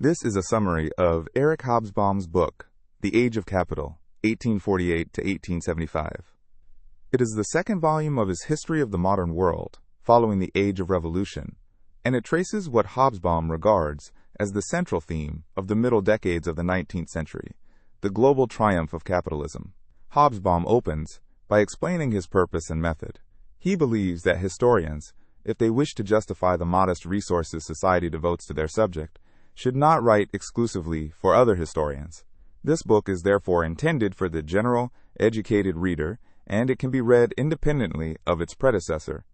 This is a summary of Eric Hobsbawm's book, The Age of Capital, 1848 to 1875. It is the second volume of his History of the Modern World, following the Age of Revolution, and it traces what Hobsbawm regards as the central theme of the middle decades of the 19th century, the global triumph of capitalism. Hobsbawm opens by explaining his purpose and method. He believes that historians, if they wish to justify the modest resources society devotes to their subject, should not write exclusively for other historians. This book is therefore intended for the general, educated reader, and it can be read independently of its predecessor.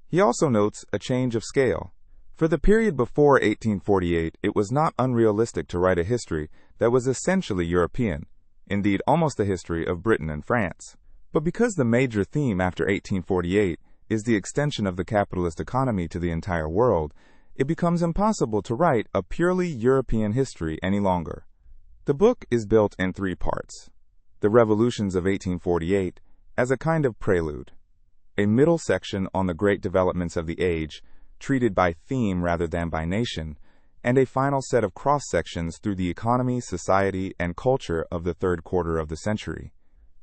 He also notes a change of scale. For the period before 1848, it was not unrealistic to write a history that was essentially European, indeed almost a history of Britain and France. But because the major theme after 1848 is the extension of the capitalist economy to the entire world, it becomes impossible to write a purely European history any longer. The book is built in three parts. The revolutions of 1848 as a kind of prelude, a middle section on the great developments of the age, treated by theme rather than by nation, and a final set of cross-sections through the economy, society, and culture of the third quarter of the century.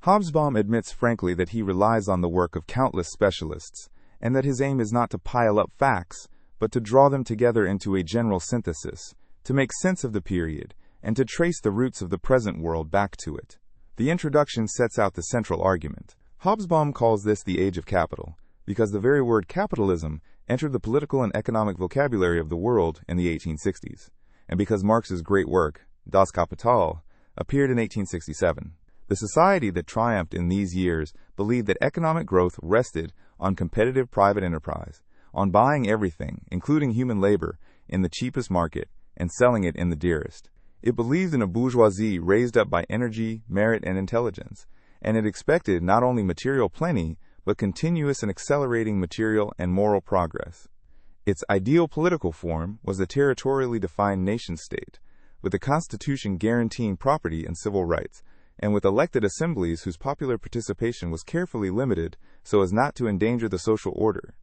Hobsbawm admits frankly that he relies on the work of countless specialists, and that his aim is not to pile up facts, but to draw them together into a general synthesis, to make sense of the period, and to trace the roots of the present world back to it. The introduction sets out the central argument. Hobsbawm calls this the Age of Capital, because the very word capitalism entered the political and economic vocabulary of the world in the 1860s, and because Marx's great work, Das Kapital, appeared in 1867. The society that triumphed in these years believed that economic growth rested on competitive private enterprise, on buying everything, including human labor, in the cheapest market and selling it in the dearest. It believed in a bourgeoisie raised up by energy, merit, and intelligence, and it expected not only material plenty, but continuous and accelerating material and moral progress. Its ideal political form was a territorially defined nation-state, with a constitution guaranteeing property and civil rights, and with elected assemblies whose popular participation was carefully limited so as not to endanger the social order.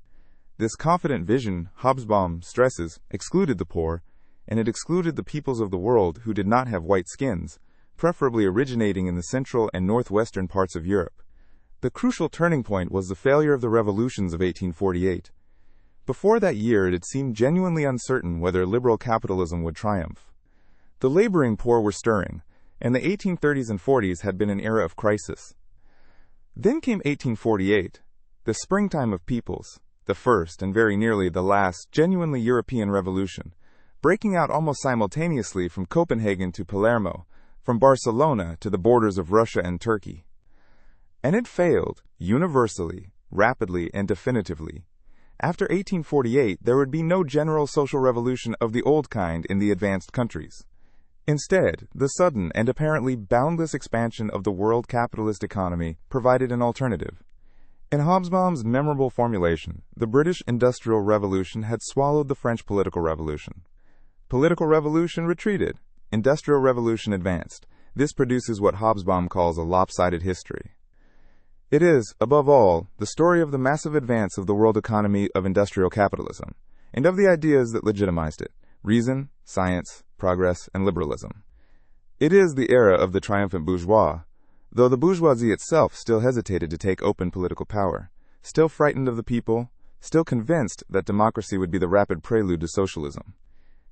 This confident vision, Hobsbawm stresses, excluded the poor, and it excluded the peoples of the world who did not have white skins, preferably originating in the central and northwestern parts of Europe. The crucial turning point was the failure of the revolutions of 1848. Before that year, it had seemed genuinely uncertain whether liberal capitalism would triumph. The laboring poor were stirring, and the 1830s and 40s had been an era of crisis. Then came 1848, the springtime of peoples, the first and very nearly the last genuinely European revolution, breaking out almost simultaneously from Copenhagen to Palermo, from Barcelona to the borders of Russia and Turkey. And it failed, universally, rapidly, and definitively. After 1848, there would be no general social revolution of the old kind in the advanced countries. Instead, the sudden and apparently boundless expansion of the world capitalist economy provided an alternative. In Hobsbawm's memorable formulation, the British Industrial Revolution had swallowed the French Political Revolution. Political revolution retreated. Industrial revolution advanced. This produces what Hobsbawm calls a lopsided history. It is, above all, the story of the massive advance of the world economy of industrial capitalism, and of the ideas that legitimized it: reason, science, progress, and liberalism. It is the era of the triumphant bourgeois, though the bourgeoisie itself still hesitated to take open political power, still frightened of the people, still convinced that democracy would be the rapid prelude to socialism.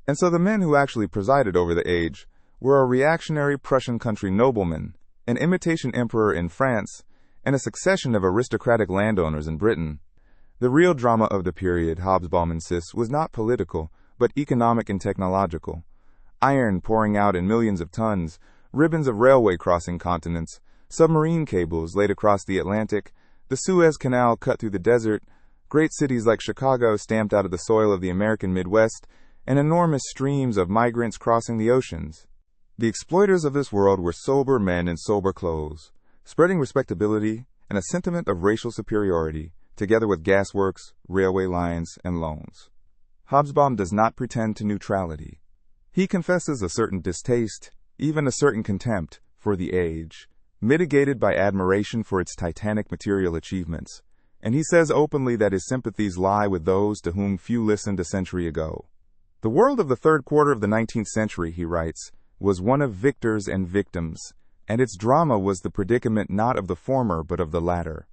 And so the men who actually presided over the age were a reactionary Prussian country nobleman, an imitation emperor in France, and a succession of aristocratic landowners in Britain. The real drama of the period, Hobsbawm insists, was not political, but economic and technological. Iron pouring out in millions of tons, ribbons of railway crossing continents, submarine cables laid across the Atlantic, the Suez Canal cut through the desert, great cities like Chicago stamped out of the soil of the American Midwest, and enormous streams of migrants crossing the oceans. The exploiters of this world were sober men in sober clothes, spreading respectability and a sentiment of racial superiority, together with gasworks, railway lines, and loans. Hobsbawm does not pretend to neutrality. He confesses a certain distaste, even a certain contempt, for the age, mitigated by admiration for its titanic material achievements, and he says openly that his sympathies lie with those to whom few listened a century ago. The world of the third quarter of the 19th century, he writes, was one of victors and victims, and its drama was the predicament not of the former but of the latter.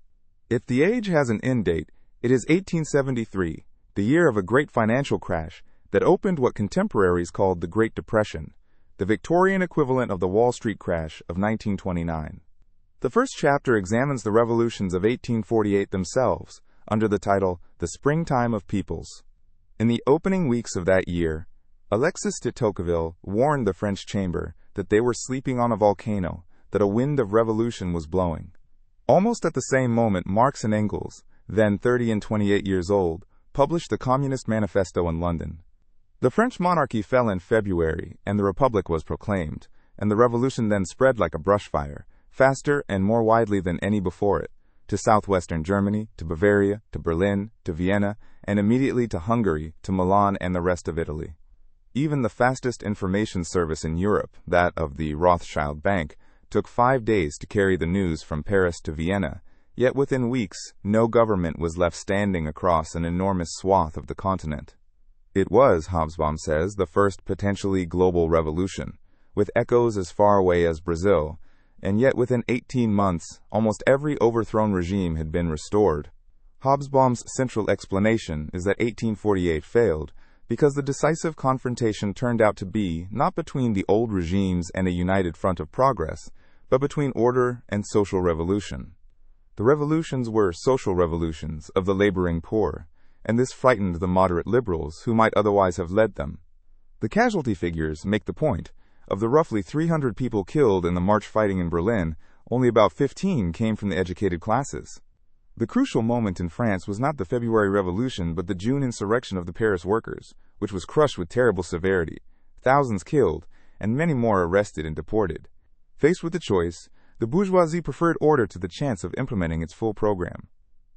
If the age has an end date, it is 1873, the year of a great financial crash that opened what contemporaries called the Great Depression, the Victorian equivalent of the Wall Street crash of 1929. The first chapter examines the revolutions of 1848 themselves, under the title, The Springtime of Peoples. In the opening weeks of that year, Alexis de Tocqueville warned the French Chamber that they were sleeping on a volcano, that a wind of revolution was blowing. Almost at the same moment, Marx and Engels, then 30 and 28 years old, published the Communist Manifesto in London. The French monarchy fell in February, and the Republic was proclaimed, and the revolution then spread like a brush fire, faster and more widely than any before it, to southwestern Germany, to Bavaria, to Berlin, to Vienna, and immediately to Hungary, to Milan and the rest of Italy. Even the fastest information service in Europe, that of the Rothschild Bank, took 5 days to carry the news from Paris to Vienna, yet within weeks no government was left standing across an enormous swath of the continent. It was, Hobsbawm says, the first potentially global revolution, with echoes as far away as Brazil, and yet within 18 months, almost every overthrown regime had been restored. Hobsbawm's central explanation is that 1848 failed because the decisive confrontation turned out to be not between the old regimes and a united front of progress, but between order and social revolution. The revolutions were social revolutions of the laboring poor, and this frightened the moderate liberals who might otherwise have led them. The casualty figures make the point. Of the roughly 300 people killed in the March fighting in Berlin, only about 15 came from the educated classes. The crucial moment in France was not the February Revolution but the June insurrection of the Paris workers, which was crushed with terrible severity, thousands killed, and many more arrested and deported. Faced with the choice, the bourgeoisie preferred order to the chance of implementing its full program.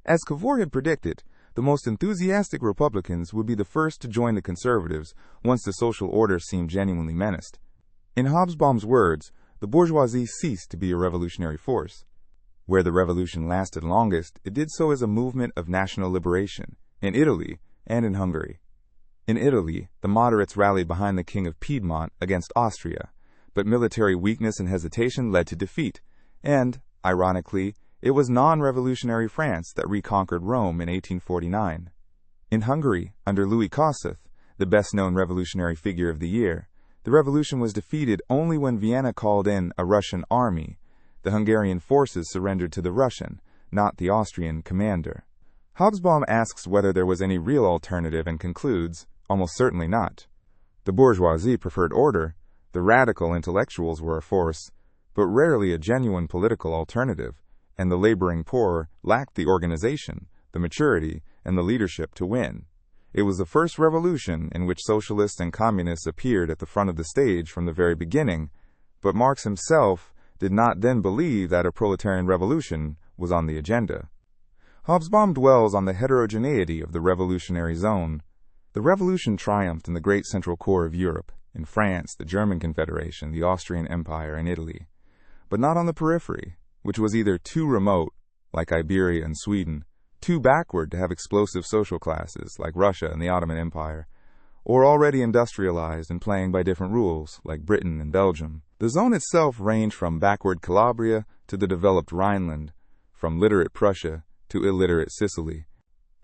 As Cavour had predicted, the most enthusiastic Republicans would be the first to join the conservatives once the social order seemed genuinely menaced. In Hobsbawm's words, the bourgeoisie ceased to be a revolutionary force. Where the revolution lasted longest, it did so as a movement of national liberation, in Italy and in Hungary. In Italy, the moderates rallied behind the King of Piedmont against Austria, but military weakness and hesitation led to defeat, and, ironically, it was non-revolutionary France that reconquered Rome in 1849. In Hungary, under Louis Kossuth, the best-known revolutionary figure of the year, the revolution was defeated only when Vienna called in a Russian army. The Hungarian forces surrendered to the Russian, not the Austrian, commander. Hobsbawm asks whether there was any real alternative and concludes, almost certainly not. The bourgeoisie preferred order, the radical intellectuals were a force, but rarely a genuine political alternative, and the laboring poor lacked the organization, the maturity, and the leadership to win. It was the first revolution in which socialists and communists appeared at the front of the stage from the very beginning, but Marx himself did not then believe that a proletarian revolution was on the agenda. Hobsbawm dwells on the heterogeneity of the revolutionary zone. The revolution triumphed in the great central core of Europe, in France, the German Confederation, the Austrian Empire, and Italy, but not on the periphery, which was either too remote, like Iberia and Sweden, too backward to have explosive social classes, like Russia and the Ottoman Empire, or already industrialized and playing by different rules, like Britain and Belgium. The zone itself ranged from backward Calabria to the developed Rhineland, from literate Prussia to illiterate Sicily.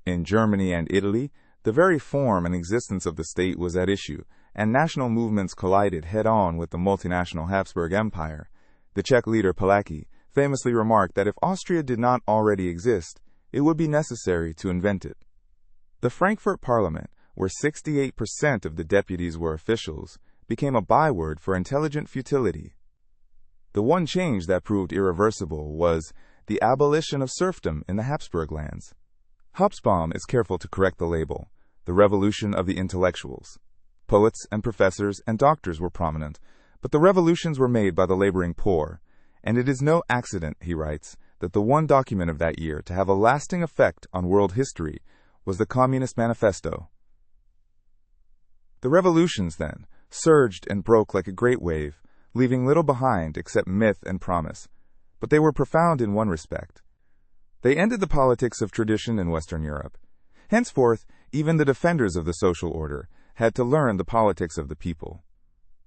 In Germany and Italy, the very form and existence of the state was at issue, and national movements collided head-on with the multinational Habsburg Empire. The Czech leader Palacký famously remarked that if Austria did not already exist, it would be necessary to invent it. The Frankfurt Parliament, where 68% of the deputies were officials, became a byword for intelligent futility. The one change that proved irreversible was the abolition of serfdom in the Habsburg lands. Hobsbawm is careful to correct the label, the revolution of the intellectuals. Poets and professors and doctors were prominent, but the revolutions were made by the laboring poor, and it is no accident, he writes, that the one document of that year to have a lasting effect on world history was the Communist Manifesto. The revolutions, then, surged and broke like a great wave, leaving little behind except myth and promise, but they were profound in one respect. They ended the politics of tradition in Western Europe. Henceforth, even the defenders of the social order had to learn the politics of the people.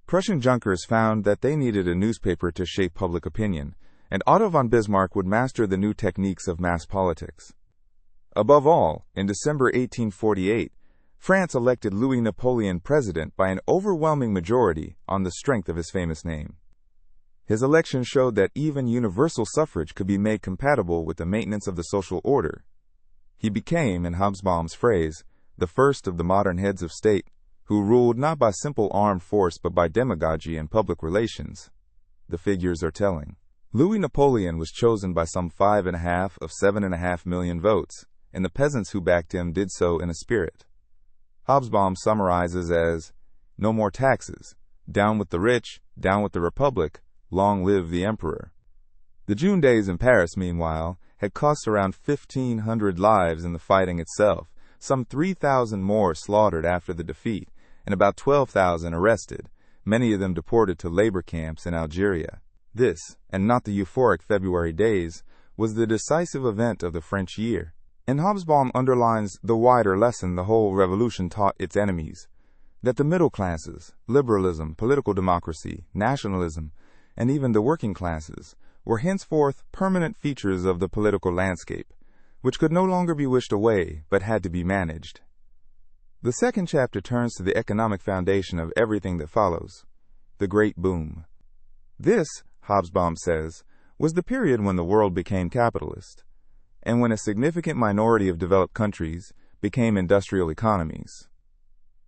Prussian Junkers found that they needed a newspaper to shape public opinion, and Otto von Bismarck would master the new techniques of mass politics. Above all, in December 1848, France elected Louis Napoleon president by an overwhelming majority on the strength of his famous name. His election showed that even universal suffrage could be made compatible with the maintenance of the social order. He became, in Hobsbawm's phrase, the first of the modern heads of state, who ruled not by simple armed force but by demagogy and public relations. The figures are telling. Louis Napoleon was chosen by some 5.5 of 7.5 million votes, and the peasants who backed him did so in a spirit. Hobsbawm summarizes as, "No more taxes, down with the rich, down with the republic, long live the emperor." The June days in Paris, meanwhile, had cost around 1,500 lives in the fighting itself, some 3,000 more slaughtered after the defeat, and about 12,000 arrested, many of them deported to labor camps in Algeria. This, and not the euphoric February days, was the decisive event of the French year. And Hobsbawm underlines the wider lesson the whole revolution taught its enemies, that the middle classes, liberalism, political democracy, nationalism, and even the working classes were henceforth permanent features of the political landscape, which could no longer be wished away, but had to be managed. The second chapter turns to the economic foundation of everything that follows, the Great Boom. This, Hobsbawm says, was the period when the world became capitalist, and when a significant minority of developed countries became industrial economies.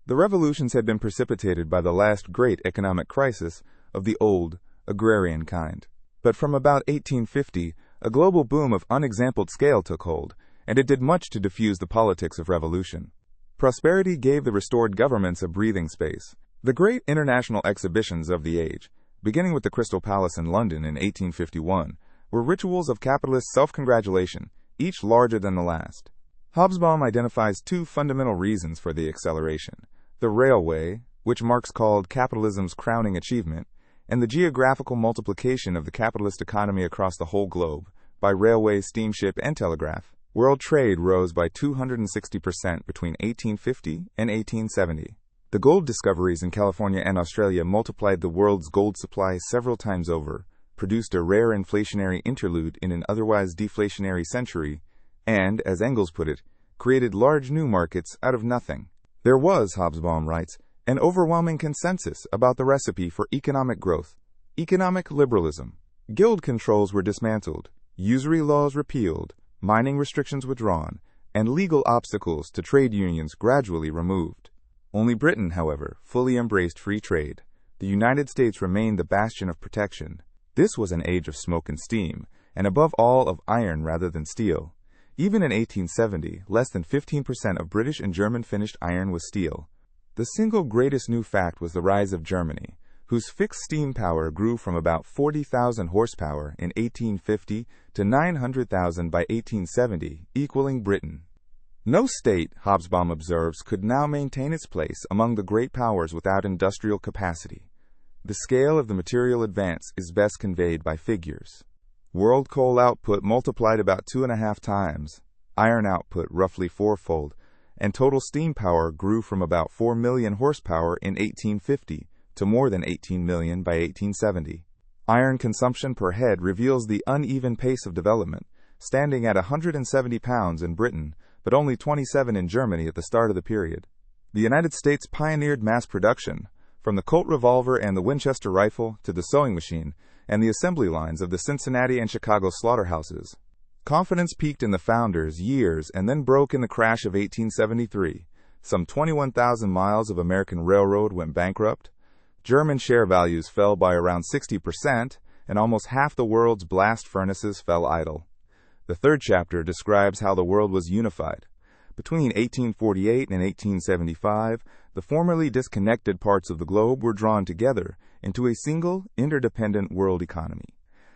The revolutions had been precipitated by the last great economic crisis of the old, agrarian kind. But from about 1850, a global boom of unexampled scale took hold, and it did much to diffuse the politics of revolution. Prosperity gave the restored governments a breathing space. The great international exhibitions of the age, beginning with the Crystal Palace in London in 1851, were rituals of capitalist self-congratulation, each larger than the last. Hobsbawm identifies two fundamental reasons for the acceleration: the railway, which Marx called capitalism's crowning achievement, and the geographical multiplication of the capitalist economy across the whole globe by railway, steamship, and telegraph. World trade rose by 260% between 1850 and 1870. The gold discoveries in California and Australia multiplied the world's gold supply several times over, produced a rare inflationary interlude in an otherwise deflationary century, and, as Engels put it, created large new markets out of nothing. There was, Hobsbawm writes, an overwhelming consensus about the recipe for economic growth: economic liberalism. Guild controls were dismantled, usury laws repealed, mining restrictions withdrawn, and legal obstacles to trade unions gradually removed. Only Britain, however, fully embraced free trade. The United States remained the bastion of protection. This was an age of smoke and steam, and above all of iron rather than steel. Even in 1870, less than 15% of British and German finished iron was steel. The single greatest new fact was the rise of Germany, whose fixed steam power grew from about 40,000 horsepower in 1850 to 900,000 by 1870, equaling Britain. No state, Hobsbawm observes, could now maintain its place among the great powers without industrial capacity. The scale of the material advance is best conveyed by figures. World coal output multiplied about 2.5 times, iron output roughly fourfold, and total steam power grew from about 4 million horsepower in 1850 to more than 18 million by 1870. Iron consumption per head reveals the uneven pace of development, standing at 170 pounds in Britain, but only 27 in Germany at the start of the period. The United States pioneered mass production, from the Colt revolver and the Winchester rifle to the sewing machine and the assembly lines of the Cincinnati and Chicago slaughterhouses. Confidence peaked in the founders years and then broke in the crash of 1873. Some 21,000 miles of American railroad went bankrupt. German share values fell by around 60%, and almost half the world's blast furnaces fell idle. The third chapter describes how the world was unified. Between 1848 and 1875, the formerly disconnected parts of the globe were drawn together into a single, interdependent world economy.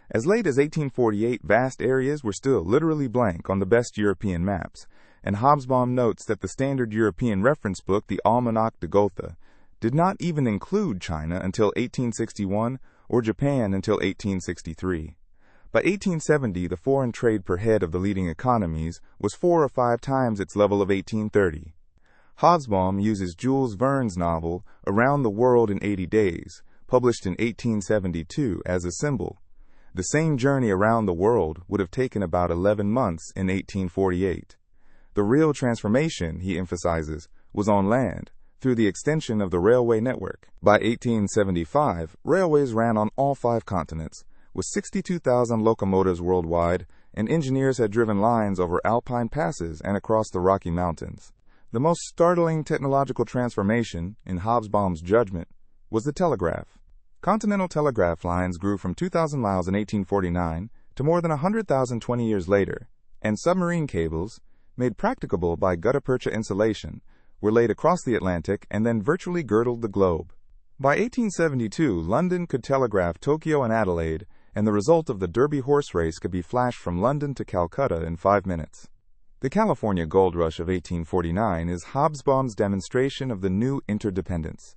As late as 1848, vast areas were still literally blank on the best European maps, and Hobsbawm notes that the standard European reference book, the Almanach de Gotha, did not even include China until 1861 or Japan until 1863. By 1870, the foreign trade per head of the leading economies was 4 or 5 times its level of 1830. Hobsbawm uses Jules Verne's novel Around the World in 80 Days, published in 1872, as a symbol. The same journey around the world would have taken about 11 months in 1848. The real transformation, he emphasizes, was on land, through the extension of the railway network. By 1875, railways ran on all 5 continents, with 62,000 locomotives worldwide, and engineers had driven lines over alpine passes and across the Rocky Mountains. The most startling technological transformation, in Hobsbawm's judgment, was the telegraph. Continental telegraph lines grew from 2,000 miles in 1849 to more than 100,000 20 years later, and submarine cables, made practicable by gutta-percha insulation, were laid across the Atlantic and then virtually girdled the globe. By 1872, London could telegraph Tokyo and Adelaide, and the result of the Derby horse race could be flashed from London to Calcutta in 5 minutes. The California gold rush of 1849 is Hobsbawm's demonstration of the new interdependence.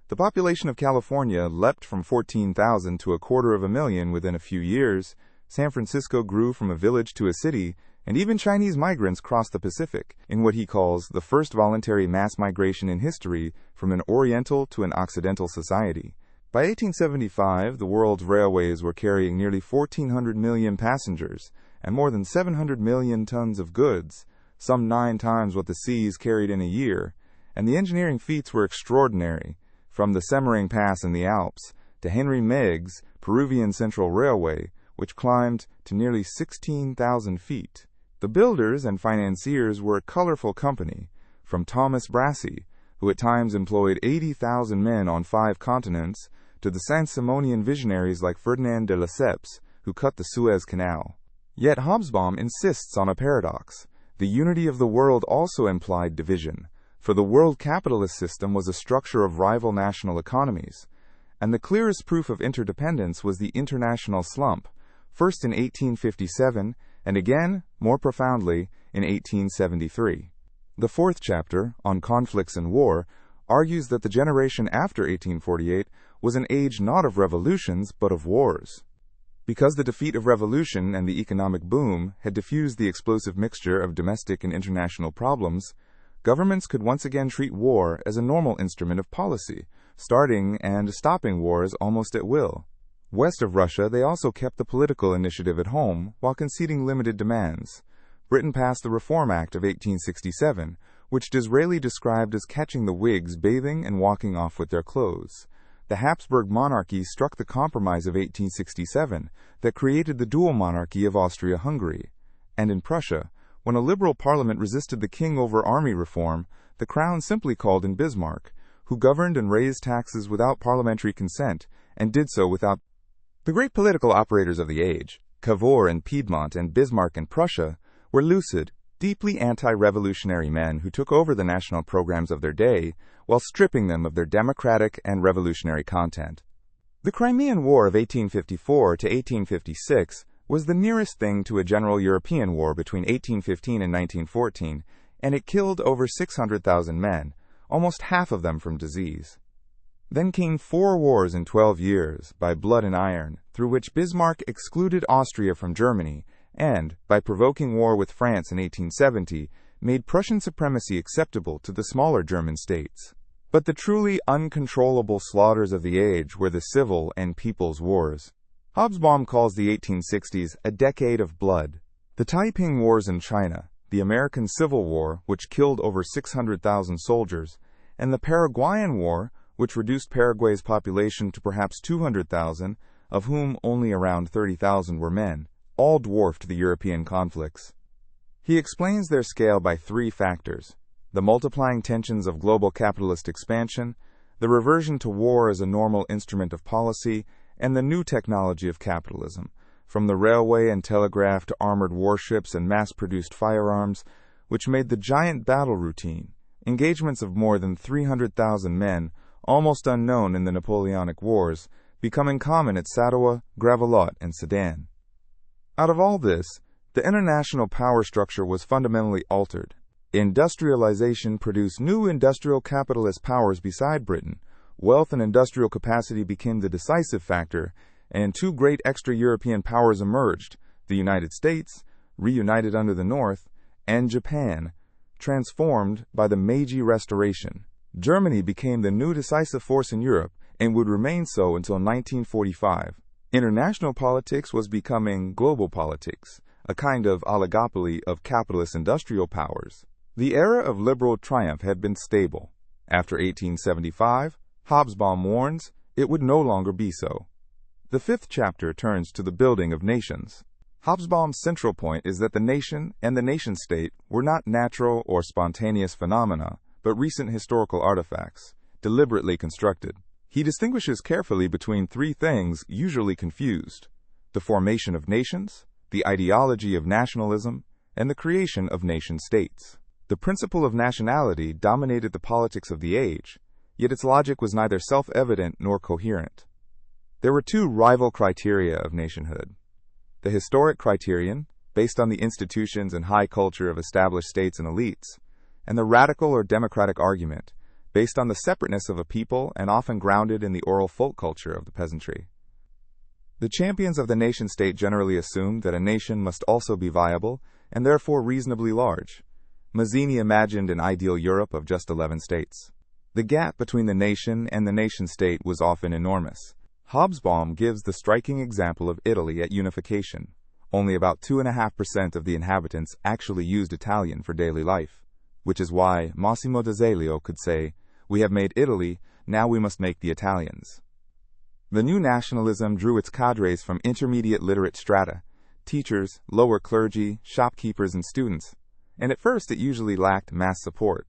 The population of California leapt from 14,000 to 250,000 within a few years. San Francisco grew from a village to a city, and even Chinese migrants crossed the Pacific, in what he calls the first voluntary mass migration in history from an Oriental to an Occidental society. By 1875, the world's railways were carrying nearly 1,400 million passengers and more than 700 million tons of goods, some 9 times what the seas carried in a year, and the engineering feats were extraordinary, from the Semmering Pass in the Alps to Henry Meig's Peruvian Central Railway, which climbed to nearly 16,000 feet. The builders and financiers were a colorful company, from Thomas Brassey, who at times employed 80,000 men on 5 continents, to the Saint-Simonian visionaries like Ferdinand de Lesseps, who cut the Suez Canal. Yet Hobsbawm insists on a paradox. The unity of the world also implied division, for the world capitalist system was a structure of rival national economies, and the clearest proof of interdependence was the international slump, first in 1857, and again, more profoundly, in 1873. The 4th chapter, on conflicts and war, argues that the generation after 1848 was an age not of revolutions, but of wars. Because the defeat of revolution and the economic boom had diffused the explosive mixture of domestic and international problems, governments could once again treat war as a normal instrument of policy, starting and stopping wars almost at will. West of Russia, they also kept the political initiative at home while conceding limited demands. Britain passed the Reform Act of 1867, which Disraeli described as catching the Whigs bathing and walking off with their clothes. The Habsburg monarchy struck the Compromise of 1867 that created the dual monarchy of Austria-Hungary. And in Prussia, when a liberal parliament resisted the king over army reform, the crown simply called in Bismarck, who governed and raised taxes without parliamentary consent, and did so without. The great political operators of the age, Cavour in Piedmont and Bismarck in Prussia, were lucid, deeply anti-revolutionary men who took over the national programs of their day while stripping them of their democratic and revolutionary content. The Crimean War of 1854 to 1856 was the nearest thing to a general European war between 1815 and 1914, and it killed over 600,000 men, almost half of them from disease. Then came 4 wars in 12 years, by blood and iron, through which Bismarck excluded Austria from Germany, and, by provoking war with France in 1870, made Prussian supremacy acceptable to the smaller German states. But the truly uncontrollable slaughters of the age were the civil and people's wars. Hobsbawm calls the 1860s a decade of blood. The Taiping Wars in China, the American Civil War, which killed over 600,000 soldiers, and the Paraguayan War, which reduced Paraguay's population to perhaps 200,000, of whom only around 30,000 were men, all dwarfed the European conflicts. He explains their scale by 3 factors: the multiplying tensions of global capitalist expansion, the reversion to war as a normal instrument of policy, and the new technology of capitalism, from the railway and telegraph to armored warships and mass-produced firearms, which made the giant battle routine, engagements of more than 300,000 men, almost unknown in the Napoleonic Wars, becoming common at Sadowa, Gravelotte, and Sedan. Out of all this, the international power structure was fundamentally altered. Industrialization produced new industrial capitalist powers beside Britain. Wealth and industrial capacity became the decisive factor, and 2 great extra-European powers emerged: the United States, reunited under the North, and Japan, transformed by the Meiji Restoration. Germany became the new decisive force in Europe and would remain so until 1945. International politics was becoming global politics, a kind of oligopoly of capitalist industrial powers. The era of liberal triumph had been stable. After 1875, Hobsbawm warns, it would no longer be so. The fifth chapter turns to the building of nations. Hobsbawm's central point is that the nation and the nation-state were not natural or spontaneous phenomena, but recent historical artifacts, deliberately constructed. He distinguishes carefully between three things usually confused: the formation of nations, the ideology of nationalism, and the creation of nation-states. The principle of nationality dominated the politics of the age, yet its logic was neither self-evident nor coherent. There were two rival criteria of nationhood: the historic criterion, based on the institutions and high culture of established states and elites, and the radical or democratic argument, based on the separateness of a people and often grounded in the oral folk culture of the peasantry. The champions of the nation-state generally assumed that a nation must also be viable and therefore reasonably large. Mazzini imagined an ideal Europe of just 11 states. The gap between the nation and the nation-state was often enormous. Hobsbawm gives the striking example of Italy at unification. Only about 2.5% of the inhabitants actually used Italian for daily life, which is why Massimo d'Azeglio could say, "We have made Italy, now we must make the Italians." The new nationalism drew its cadres from intermediate literate strata, teachers, lower clergy, shopkeepers, and students, and at first it usually lacked mass support.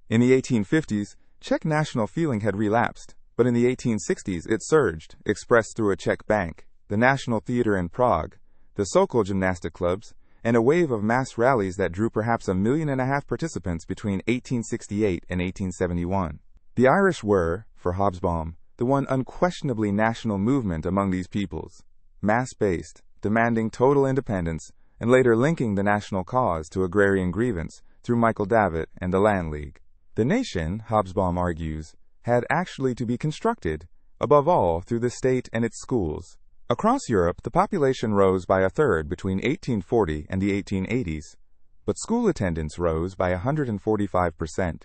In the 1850s, Czech national feeling had relapsed, but in the 1860s it surged, expressed through a Czech bank, the National Theatre in Prague, the Sokol gymnastic clubs, and a wave of mass rallies that drew perhaps 1.5 million participants between 1868 and 1871. The Irish were, for Hobsbawm, the one unquestionably national movement among these peoples, mass-based, demanding total independence, and later linking the national cause to agrarian grievance through Michael Davitt and the Land League. The nation, Hobsbawm argues, had actually to be constructed, above all through the state and its schools. Across Europe, the population rose by a third between 1840 and the 1880s, but school attendance rose by 145%,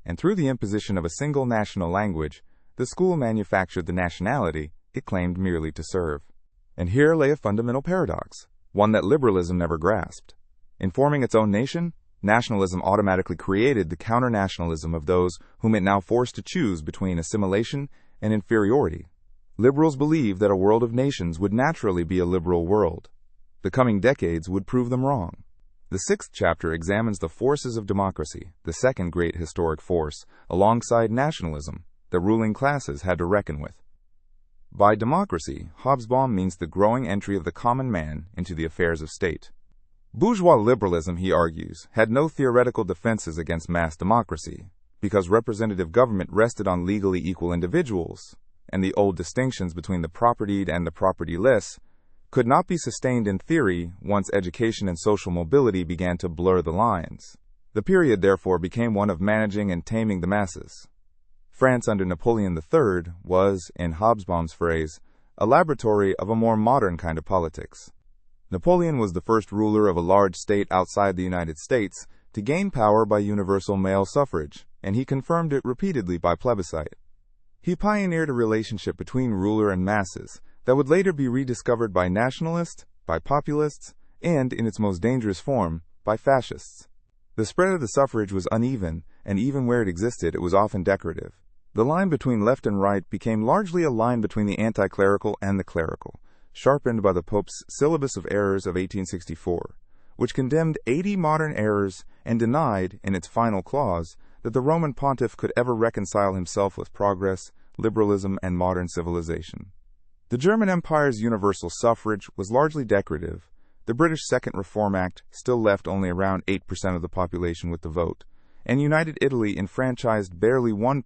and through the imposition of a single national language, the school manufactured the nationality it claimed merely to serve. And here lay a fundamental paradox, one that liberalism never grasped. In forming its own nation, nationalism automatically created the counter-nationalism of those whom it now forced to choose between assimilation and inferiority. Liberals believed that a world of nations would naturally be a liberal world. The coming decades would prove them wrong. The sixth chapter examines the forces of democracy, the second great historic force, alongside nationalism, the ruling classes had to reckon with. By democracy, Hobsbawm means the growing entry of the common man into the affairs of state. Bourgeois liberalism, he argues, had no theoretical defenses against mass democracy, because representative government rested on legally equal individuals, and the old distinctions between the propertied and the propertyless could not be sustained in theory once education and social mobility began to blur the lines. The period, therefore, became one of managing and taming the masses. France under Napoleon III was, in Hobsbawm's phrase, a laboratory of a more modern kind of politics. Napoleon was the first ruler of a large state outside the United States to gain power by universal male suffrage, and he confirmed it repeatedly by plebiscite. He pioneered a relationship between ruler and masses that would later be rediscovered by nationalists, by populists, and, in its most dangerous form, by fascists. The spread of the suffrage was uneven, and even where it existed, it was often decorative. The line between left and right became largely a line between the anti-clerical and the clerical, sharpened by the Pope's Syllabus of Errors of 1864, which condemned 80 modern errors and denied, in its final clause, that the Roman pontiff could ever reconcile himself with progress, liberalism, and modern civilization. The German Empire's universal suffrage was largely decorative. The British Second Reform Act still left only around 8% of the population with the vote, and United Italy enfranchised barely 1%.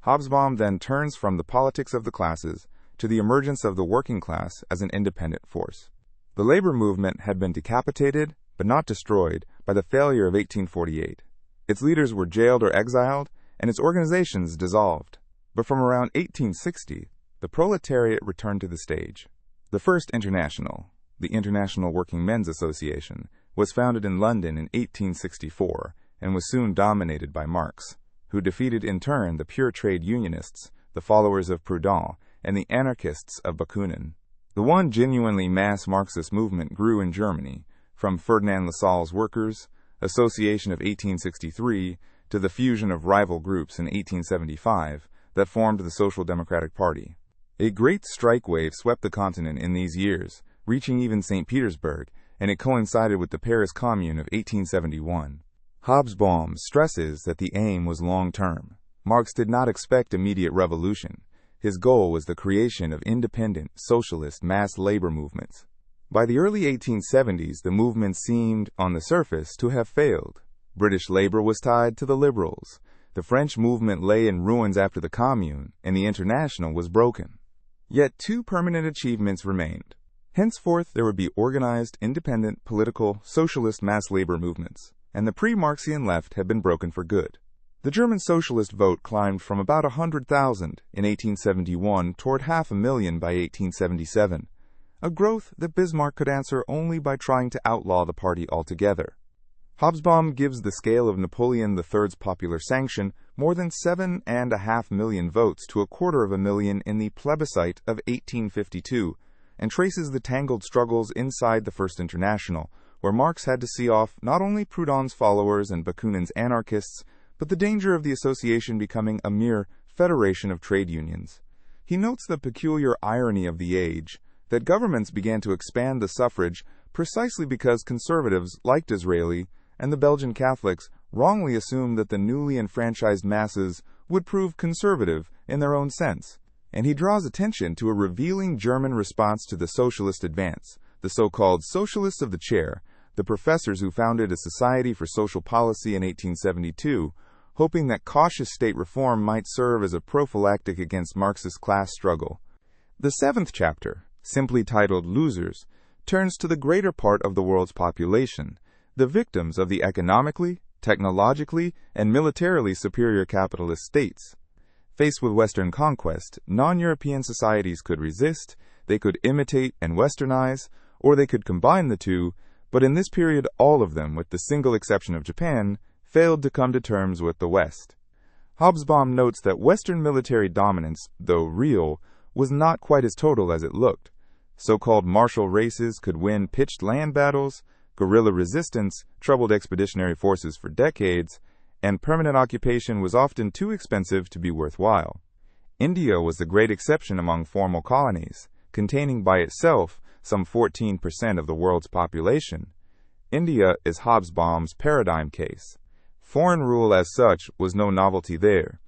Hobsbawm then turns from the politics of the classes to the emergence of the working class as an independent force. The labor movement had been decapitated, but not destroyed, by the failure of 1848. Its leaders were jailed or exiled, and its organizations dissolved. But from around 1860, the proletariat returned to the stage. The first international, the International Working Men's Association, was founded in London in 1864 and was soon dominated by Marx, who defeated in turn the pure trade unionists, the followers of Proudhon, and the anarchists of Bakunin. The one genuinely mass Marxist movement grew in Germany, from Ferdinand Lassalle's Workers' Association of 1863 to the fusion of rival groups in 1875 that formed the Social Democratic Party. A great strike wave swept the continent in these years, reaching even St. Petersburg, and it coincided with the Paris Commune of 1871. Hobsbawm stresses that the aim was long-term. Marx did not expect immediate revolution. His goal was the creation of independent, socialist mass labor movements. By the early 1870s, the movement seemed, on the surface, to have failed. British labor was tied to the liberals. The French movement lay in ruins after the Commune, and the International was broken. Yet two permanent achievements remained. Henceforth, there would be organized, independent, political, socialist mass labor movements, and the pre-Marxian left had been broken for good. The German socialist vote climbed from about 100,000 in 1871 toward 500,000 by 1877, a growth that Bismarck could answer only by trying to outlaw the party altogether. Hobsbawm gives the scale of Napoleon III's popular sanction more than 7.5 million votes to 250,000 in the plebiscite of 1852, and traces the tangled struggles inside the First International, where Marx had to see off not only Proudhon's followers and Bakunin's anarchists, but the danger of the association becoming a mere federation of trade unions. He notes the peculiar irony of the age, that governments began to expand the suffrage precisely because conservatives like Disraeli and the Belgian Catholics wrongly assumed that the newly enfranchised masses would prove conservative in their own sense. And he draws attention to a revealing German response to the socialist advance, the so-called Socialists of the Chair, the professors who founded a Society for Social Policy in 1872, hoping that cautious state reform might serve as a prophylactic against Marxist class struggle. The seventh chapter, simply titled Losers, turns to the greater part of the world's population, the victims of the economically, technologically, and militarily superior capitalist states. Faced with Western conquest, non-European societies could resist, they could imitate and westernize, or they could combine the two, but in this period all of them, with the single exception of Japan, failed to come to terms with the West. Hobsbawm notes that Western military dominance, though real, was not quite as total as it looked. So-called martial races could win pitched land battles, guerrilla resistance troubled expeditionary forces for decades, and permanent occupation was often too expensive to be worthwhile. India was the great exception among formal colonies, containing by itself some 14% of the world's population. India is Hobsbawm's paradigm case. Foreign rule as such was no novelty there.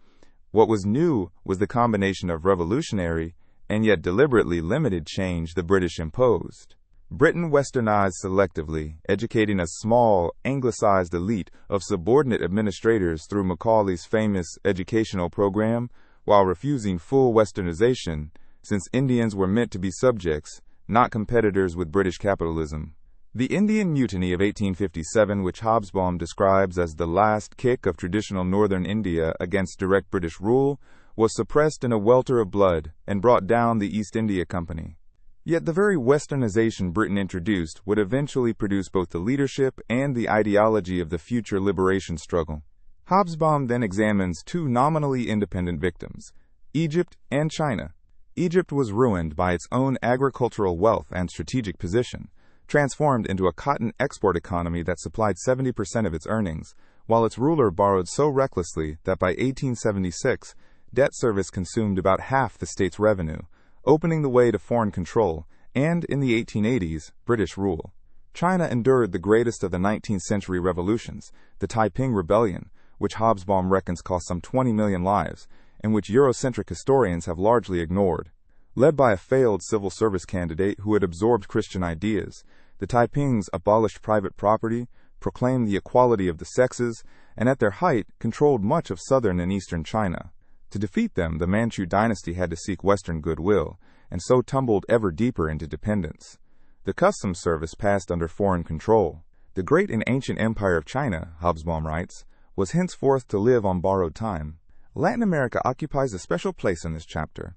What was new was the combination of revolutionary and yet deliberately limited change the British imposed. Britain westernized selectively, educating a small, anglicized elite of subordinate administrators through Macaulay's famous educational program, while refusing full westernization, since Indians were meant to be subjects, not competitors with British capitalism. The Indian Mutiny of 1857, which Hobsbawm describes as the last kick of traditional northern India against direct British rule, was suppressed in a welter of blood and brought down the East India Company. Yet the very westernization Britain introduced would eventually produce both the leadership and the ideology of the future liberation struggle. Hobsbawm then examines two nominally independent victims, Egypt and China. Egypt was ruined by its own agricultural wealth and strategic position, transformed into a cotton export economy that supplied 70% of its earnings, while its ruler borrowed so recklessly that by 1876, debt service consumed about half the state's revenue, opening the way to foreign control, and, in the 1880s, British rule. China endured the greatest of the 19th century revolutions, the Taiping Rebellion, which Hobsbawm reckons cost some 20 million lives, and which Eurocentric historians have largely ignored. Led by a failed civil service candidate who had absorbed Christian ideas, the Taipings abolished private property, proclaimed the equality of the sexes, and at their height controlled much of southern and eastern China. To defeat them, the Manchu dynasty had to seek Western goodwill, and so tumbled ever deeper into dependence. The customs service passed under foreign control. The great and ancient empire of China, Hobsbawm writes, was henceforth to live on borrowed time. Latin America occupies a special place in this chapter,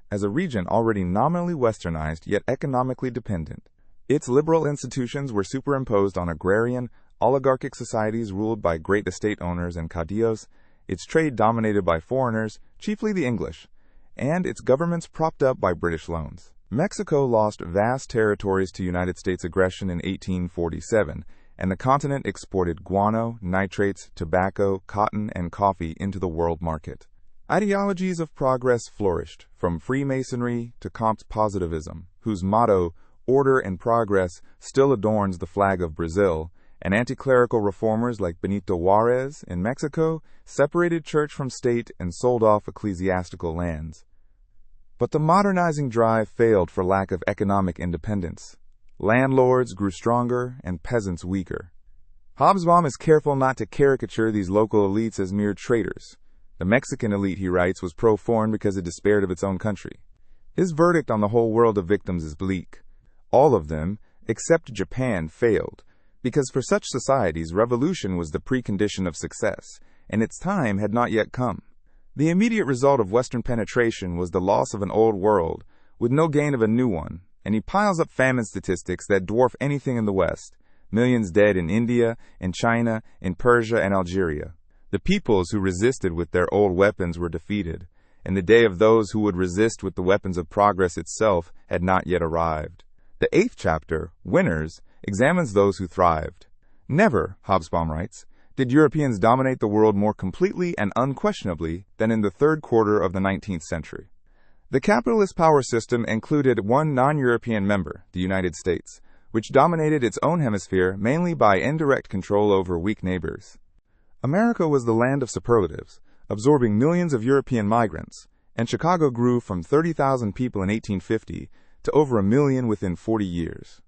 as a region already nominally westernized yet economically dependent. Its liberal institutions were superimposed on agrarian, oligarchic societies ruled by great estate owners and caudillos, its trade dominated by foreigners, chiefly the English, and its governments propped up by British loans. Mexico lost vast territories to United States aggression in 1847, and the continent exported guano, nitrates, tobacco, cotton, and coffee into the world market. Ideologies of progress flourished, from Freemasonry to Comte's positivism, whose motto, order and progress, still adorns the flag of Brazil, and anti-clerical reformers like Benito Juarez in Mexico separated church from state and sold off ecclesiastical lands. But the modernizing drive failed for lack of economic independence. Landlords grew stronger and peasants weaker. Hobsbawm is careful not to caricature these local elites as mere traitors. The Mexican elite, he writes, was pro-foreign because it despaired of its own country. His verdict on the whole world of victims is bleak. All of them, except Japan, failed, because for such societies revolution was the precondition of success, and its time had not yet come. The immediate result of Western penetration was the loss of an old world, with no gain of a new one, and he piles up famine statistics that dwarf anything in the West. Millions dead in India, in China, in Persia, and Algeria. The peoples who resisted with their old weapons were defeated, and the day of those who would resist with the weapons of progress itself had not yet arrived. The 8th chapter, Winners, examines those who thrived. Never, Hobsbawm writes, did Europeans dominate the world more completely and unquestionably than in the third quarter of the 19th century. The capitalist power system included one non-European member, the United States, which dominated its own hemisphere mainly by indirect control over weak neighbors. America was the land of superlatives, absorbing millions of European migrants, and Chicago grew from 30,000 people in 1850 to over 1 million within 40 years.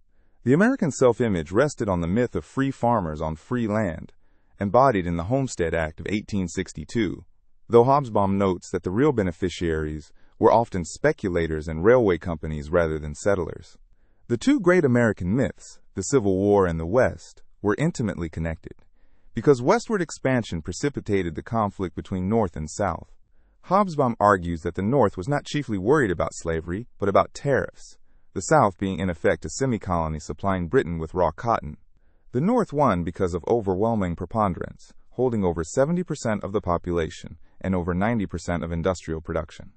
The American self-image rested on the myth of free farmers on free land, embodied in the Homestead Act of 1862, though Hobsbawm notes that the real beneficiaries were often speculators and railway companies rather than settlers. The two great American myths, the Civil War and the West, were intimately connected, because westward expansion precipitated the conflict between North and South. Hobsbawm argues that the North was not chiefly worried about slavery, but about tariffs, the South being in effect a semi-colony supplying Britain with raw cotton. The North won because of overwhelming preponderance, holding over 70% of the population and over 90% of industrial production.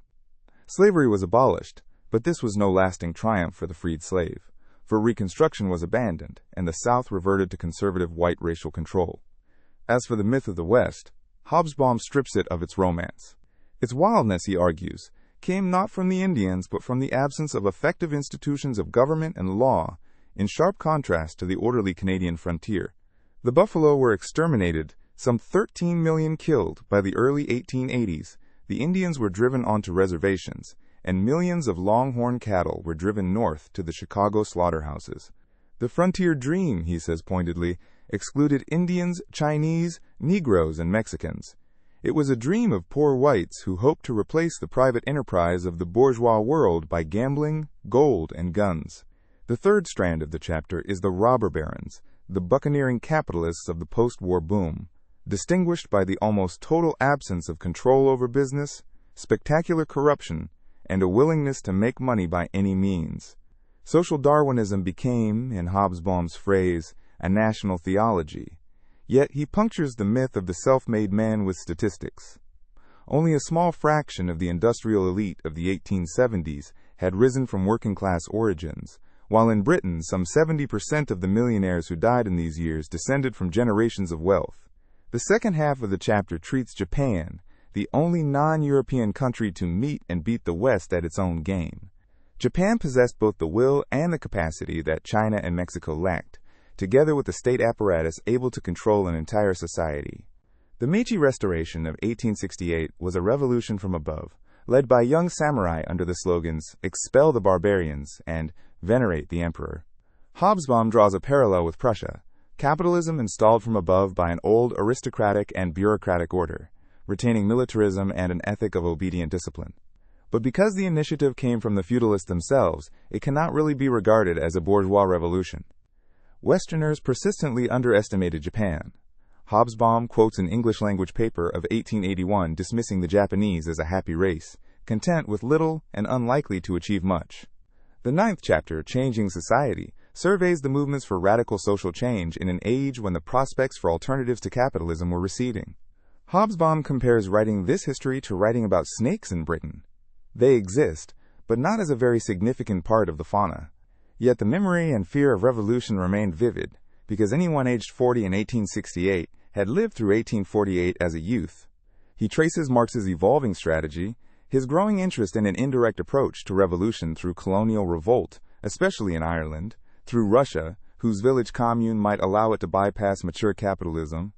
Slavery was abolished, but this was no lasting triumph for the freed slave, for Reconstruction was abandoned, and the South reverted to conservative white racial control. As for the myth of the West, Hobsbawm strips it of its romance. Its wildness, he argues, came not from the Indians but from the absence of effective institutions of government and law, in sharp contrast to the orderly Canadian frontier. The buffalo were exterminated, some 13 million killed by the early 1880s. The Indians were driven onto reservations, and millions of longhorn cattle were driven north to the Chicago slaughterhouses. The frontier dream, he says pointedly, excluded Indians, Chinese, Negroes, and Mexicans. It was a dream of poor whites who hoped to replace the private enterprise of the bourgeois world by gambling, gold, and guns. The third strand of the chapter is the robber barons, the buccaneering capitalists of the post-war boom, distinguished by the almost total absence of control over business, spectacular corruption, and a willingness to make money by any means. Social Darwinism became, in Hobsbawm's phrase, a national theology, yet he punctures the myth of the self-made man with statistics. Only a small fraction of the industrial elite of the 1870s had risen from working-class origins, while in Britain some 70% of the millionaires who died in these years descended from generations of wealth. The second half of the chapter treats Japan, the only non-European country to meet and beat the West at its own game. Japan possessed both the will and the capacity that China and Mexico lacked, together with a state apparatus able to control an entire society. The Meiji Restoration of 1868 was a revolution from above, led by young samurai under the slogans, "Expel the barbarians" and "Venerate the emperor." Hobsbawm draws a parallel with Prussia, capitalism installed from above by an old aristocratic and bureaucratic order, retaining militarism and an ethic of obedient discipline. But because the initiative came from the feudalists themselves, it cannot really be regarded as a bourgeois revolution. Westerners persistently underestimated Japan. Hobsbawm quotes an English-language paper of 1881 dismissing the Japanese as a happy race, content with little and unlikely to achieve much. The 9th chapter, Changing Society, surveys the movements for radical social change in an age when the prospects for alternatives to capitalism were receding. Hobsbawm compares writing this history to writing about snakes in Britain. They exist, but not as a very significant part of the fauna. Yet the memory and fear of revolution remained vivid, because anyone aged 40 in 1868 had lived through 1848 as a youth. He traces Marx's evolving strategy, his growing interest in an indirect approach to revolution through colonial revolt, especially in Ireland, through Russia, whose village commune might allow it to bypass mature capitalism,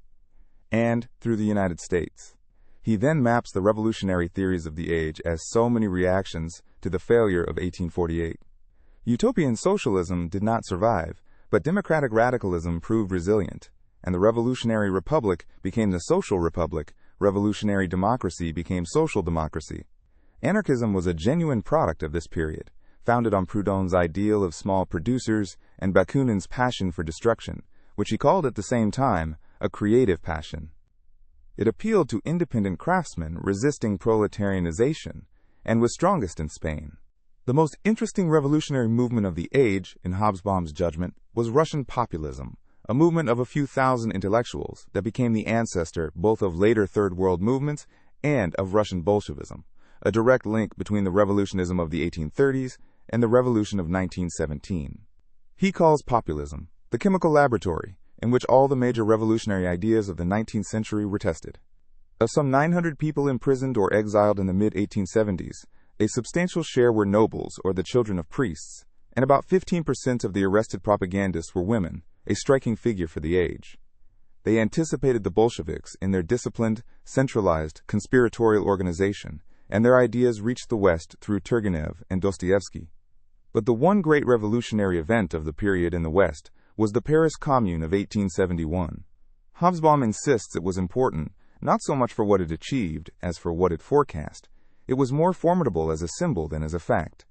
and through the United States. He then maps the revolutionary theories of the age as so many reactions to the failure of 1848. Utopian socialism did not survive, but democratic radicalism proved resilient, and the revolutionary republic became the social republic, revolutionary democracy became social democracy. Anarchism was a genuine product of this period, founded on Proudhon's ideal of small producers and Bakunin's passion for destruction, which he called at the same time a creative passion. It appealed to independent craftsmen resisting proletarianization, and was strongest in Spain. The most interesting revolutionary movement of the age, in Hobsbawm's judgment, was Russian populism, a movement of a few thousand intellectuals that became the ancestor both of later Third World movements and of Russian Bolshevism, a direct link between the revolutionism of the 1830s and the revolution of 1917. He calls populism the chemical laboratory in which all the major revolutionary ideas of the 19th century were tested. Of some 900 people imprisoned or exiled in the mid-1870s, a substantial share were nobles or the children of priests, and about 15% of the arrested propagandists were women, a striking figure for the age. They anticipated the Bolsheviks in their disciplined, centralized, conspiratorial organization, and their ideas reached the West through Turgenev and Dostoevsky. But the one great revolutionary event of the period in the West was the Paris Commune of 1871. Hobsbawm insists it was important, not so much for what it achieved as for what it forecast. It was more formidable as a symbol than as a fact.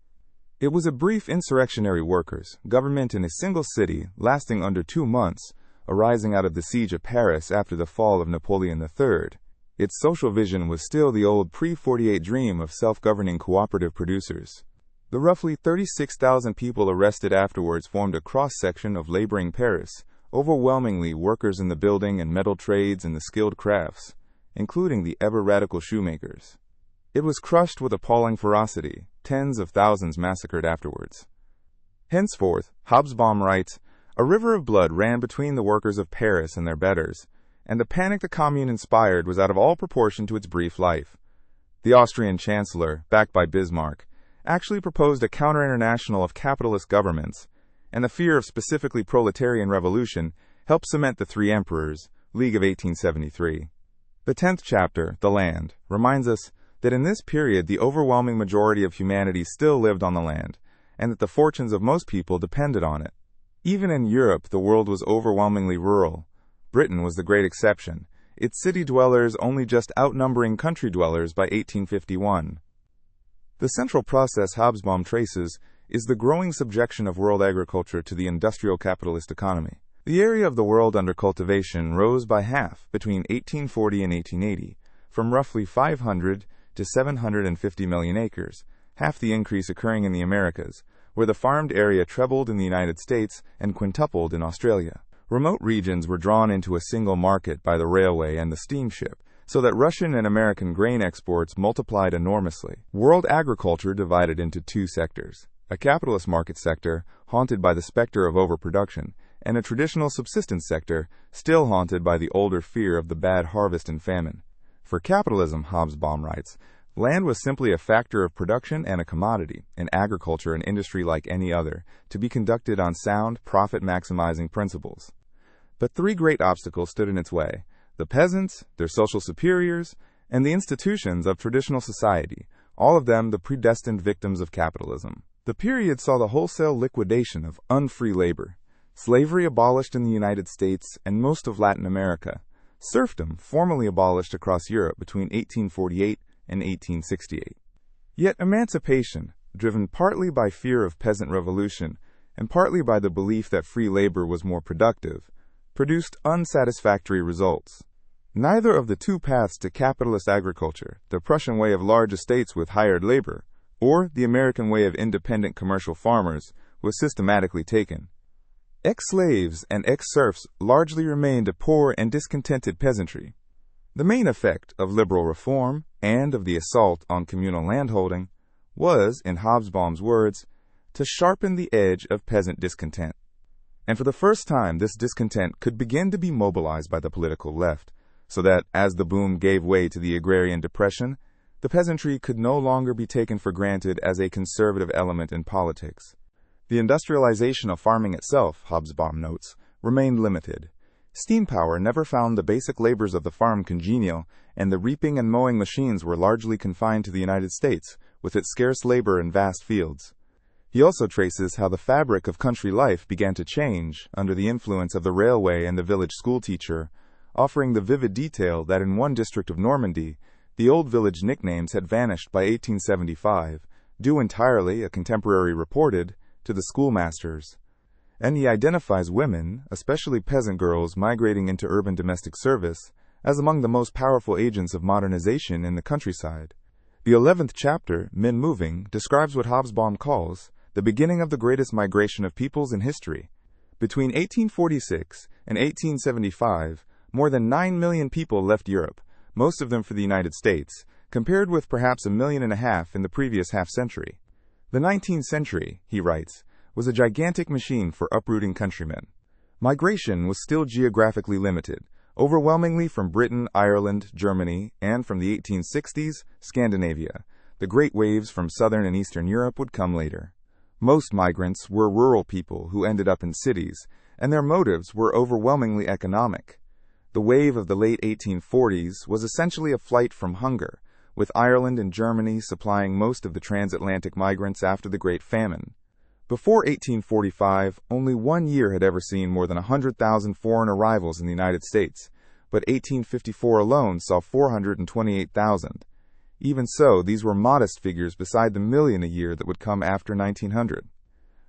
It was a brief insurrectionary workers' government in a single city lasting under 2 months, arising out of the siege of Paris after the fall of Napoleon III. Its social vision was still the old pre-48 dream of self-governing cooperative producers. The roughly 36,000 people arrested afterwards formed a cross-section of laboring Paris, overwhelmingly workers in the building and metal trades and the skilled crafts, including the ever-radical shoemakers. It was crushed with appalling ferocity, tens of thousands massacred afterwards. Henceforth, Hobsbawm writes, a river of blood ran between the workers of Paris and their betters, and the panic the Commune inspired was out of all proportion to its brief life. The Austrian Chancellor, backed by Bismarck, actually proposed a counter-international of capitalist governments, and the fear of specifically proletarian revolution helped cement the Three Emperors, League of 1873. The 10th chapter, The Land, reminds us that in this period the overwhelming majority of humanity still lived on the land, and that the fortunes of most people depended on it. Even in Europe, the world was overwhelmingly rural. Britain was the great exception, its city dwellers only just outnumbering country dwellers by 1851. The central process Hobsbawm traces is the growing subjection of world agriculture to the industrial capitalist economy. The area of the world under cultivation rose by half between 1840 and 1880, from roughly 500 to 750 million acres, half the increase occurring in the Americas, where the farmed area trebled in the United States and quintupled in Australia. Remote regions were drawn into a single market by the railway and the steamship, so that Russian and American grain exports multiplied enormously. World agriculture divided into 2 sectors, a capitalist market sector, haunted by the specter of overproduction, and a traditional subsistence sector, still haunted by the older fear of the bad harvest and famine. For capitalism, Hobsbawm writes, land was simply a factor of production and a commodity, and agriculture an industry like any other, to be conducted on sound, profit-maximizing principles. But 3 great obstacles stood in its way: the peasants, their social superiors, and the institutions of traditional society, all of them the predestined victims of capitalism. The period saw the wholesale liquidation of unfree labor, slavery abolished in the United States and most of Latin America, serfdom formally abolished across Europe between 1848 and 1868. Yet emancipation, driven partly by fear of peasant revolution and partly by the belief that free labor was more productive, produced unsatisfactory results. Neither of the 2 paths to capitalist agriculture, the Prussian way of large estates with hired labor, or the American way of independent commercial farmers, was systematically taken. Ex-slaves and ex-serfs largely remained a poor and discontented peasantry. The main effect of liberal reform and of the assault on communal landholding was, in Hobsbawm's words, to sharpen the edge of peasant discontent. And for the first time, this discontent could begin to be mobilized by the political left, so that, as the boom gave way to the agrarian depression, the peasantry could no longer be taken for granted as a conservative element in politics. The industrialization of farming itself, Hobsbawm notes, remained limited. Steam power never found the basic labors of the farm congenial, and the reaping and mowing machines were largely confined to the United States, with its scarce labor and vast fields. He also traces how the fabric of country life began to change under the influence of the railway and the village schoolteacher, offering the vivid detail that in one district of Normandy, the old village nicknames had vanished by 1875, due entirely, a contemporary reported, to the schoolmasters. And he identifies women, especially peasant girls migrating into urban domestic service, as among the most powerful agents of modernization in the countryside. The 11th chapter, Men Moving, describes what Hobsbawm calls the beginning of the greatest migration of peoples in history. Between 1846 and 1875, more than 9 million people left Europe, most of them for the United States, compared with perhaps 1.5 million in the previous half-century. The 19th century, he writes, was a gigantic machine for uprooting countrymen. Migration was still geographically limited, overwhelmingly from Britain, Ireland, Germany, and from the 1860s, Scandinavia. The great waves from southern and eastern Europe would come later. Most migrants were rural people who ended up in cities, and their motives were overwhelmingly economic. The wave of the late 1840s was essentially a flight from hunger, with Ireland and Germany supplying most of the transatlantic migrants after the Great Famine. Before 1845, only 1 year had ever seen more than 100,000 foreign arrivals in the United States, but 1854 alone saw 428,000. Even so, these were modest figures beside the million a year that would come after 1900.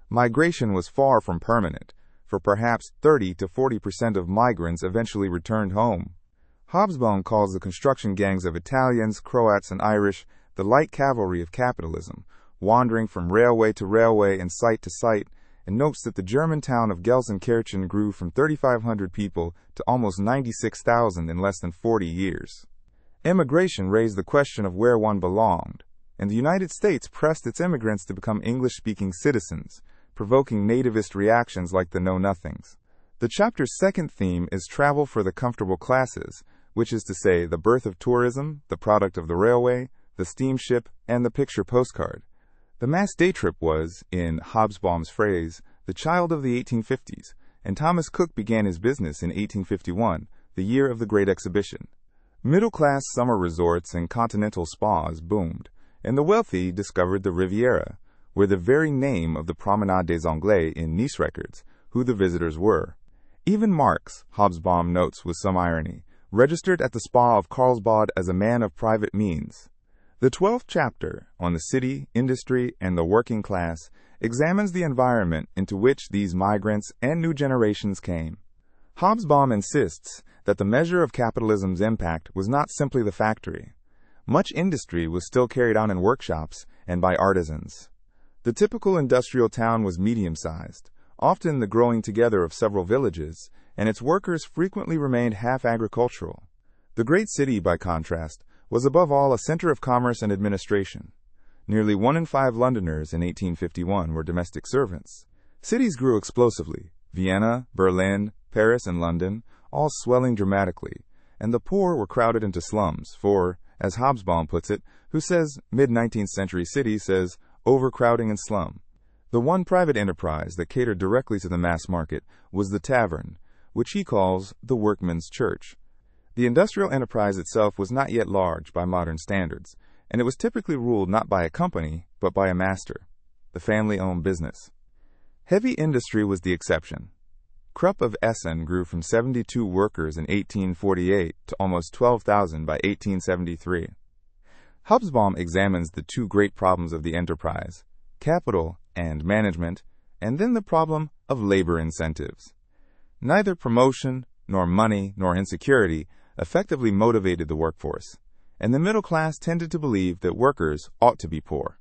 Migration was far from permanent, for perhaps 30 to 40% of migrants eventually returned home. Hobsbawm calls the construction gangs of Italians, Croats, and Irish the light cavalry of capitalism, wandering from railway to railway and site to site, and notes that the German town of Gelsenkirchen grew from 3,500 people to almost 96,000 in less than 40 years. Immigration raised the question of where one belonged, and the United States pressed its immigrants to become English-speaking citizens, provoking nativist reactions like the Know-Nothings. The chapter's second theme is travel for the comfortable classes, which is to say the birth of tourism, the product of the railway, the steamship, and the picture postcard. The mass day trip was, in Hobsbawm's phrase, the child of the 1850s, and Thomas Cook began his business in 1851, the year of the Great Exhibition. Middle-class summer resorts and continental spas boomed, and the wealthy discovered the Riviera, where the very name of the Promenade des Anglais in Nice records who the visitors were. Even Marx, Hobsbawm notes with some irony, registered at the spa of Carlsbad as a man of private means. The 12th chapter, on the city, industry, and the working class, examines the environment into which these migrants and new generations came. Hobsbawm insists that the measure of capitalism's impact was not simply the factory. Much industry was still carried on in workshops and by artisans. The typical industrial town was medium-sized, often the growing together of several villages, and its workers frequently remained half agricultural. The great city, by contrast, was above all a center of commerce and administration. Nearly 1 in 5 Londoners in 1851 were domestic servants. Cities grew explosively, Vienna, Berlin, Paris, and London, all swelling dramatically, and the poor were crowded into slums, for, as Hobsbawm puts it, who says mid-19th century city says overcrowding and slum. The one private enterprise that catered directly to the mass market was the tavern, which he calls the workman's church. The industrial enterprise itself was not yet large by modern standards, and it was typically ruled not by a company, but by a master, the family-owned business. Heavy industry was the exception. Krupp of Essen grew from 72 workers in 1848 to almost 12,000 by 1873. Hobsbawm examines the two great problems of the enterprise, capital and management, and then the problem of labor incentives. Neither promotion, nor money, nor insecurity effectively motivated the workforce, and the middle class tended to believe that workers ought to be poor.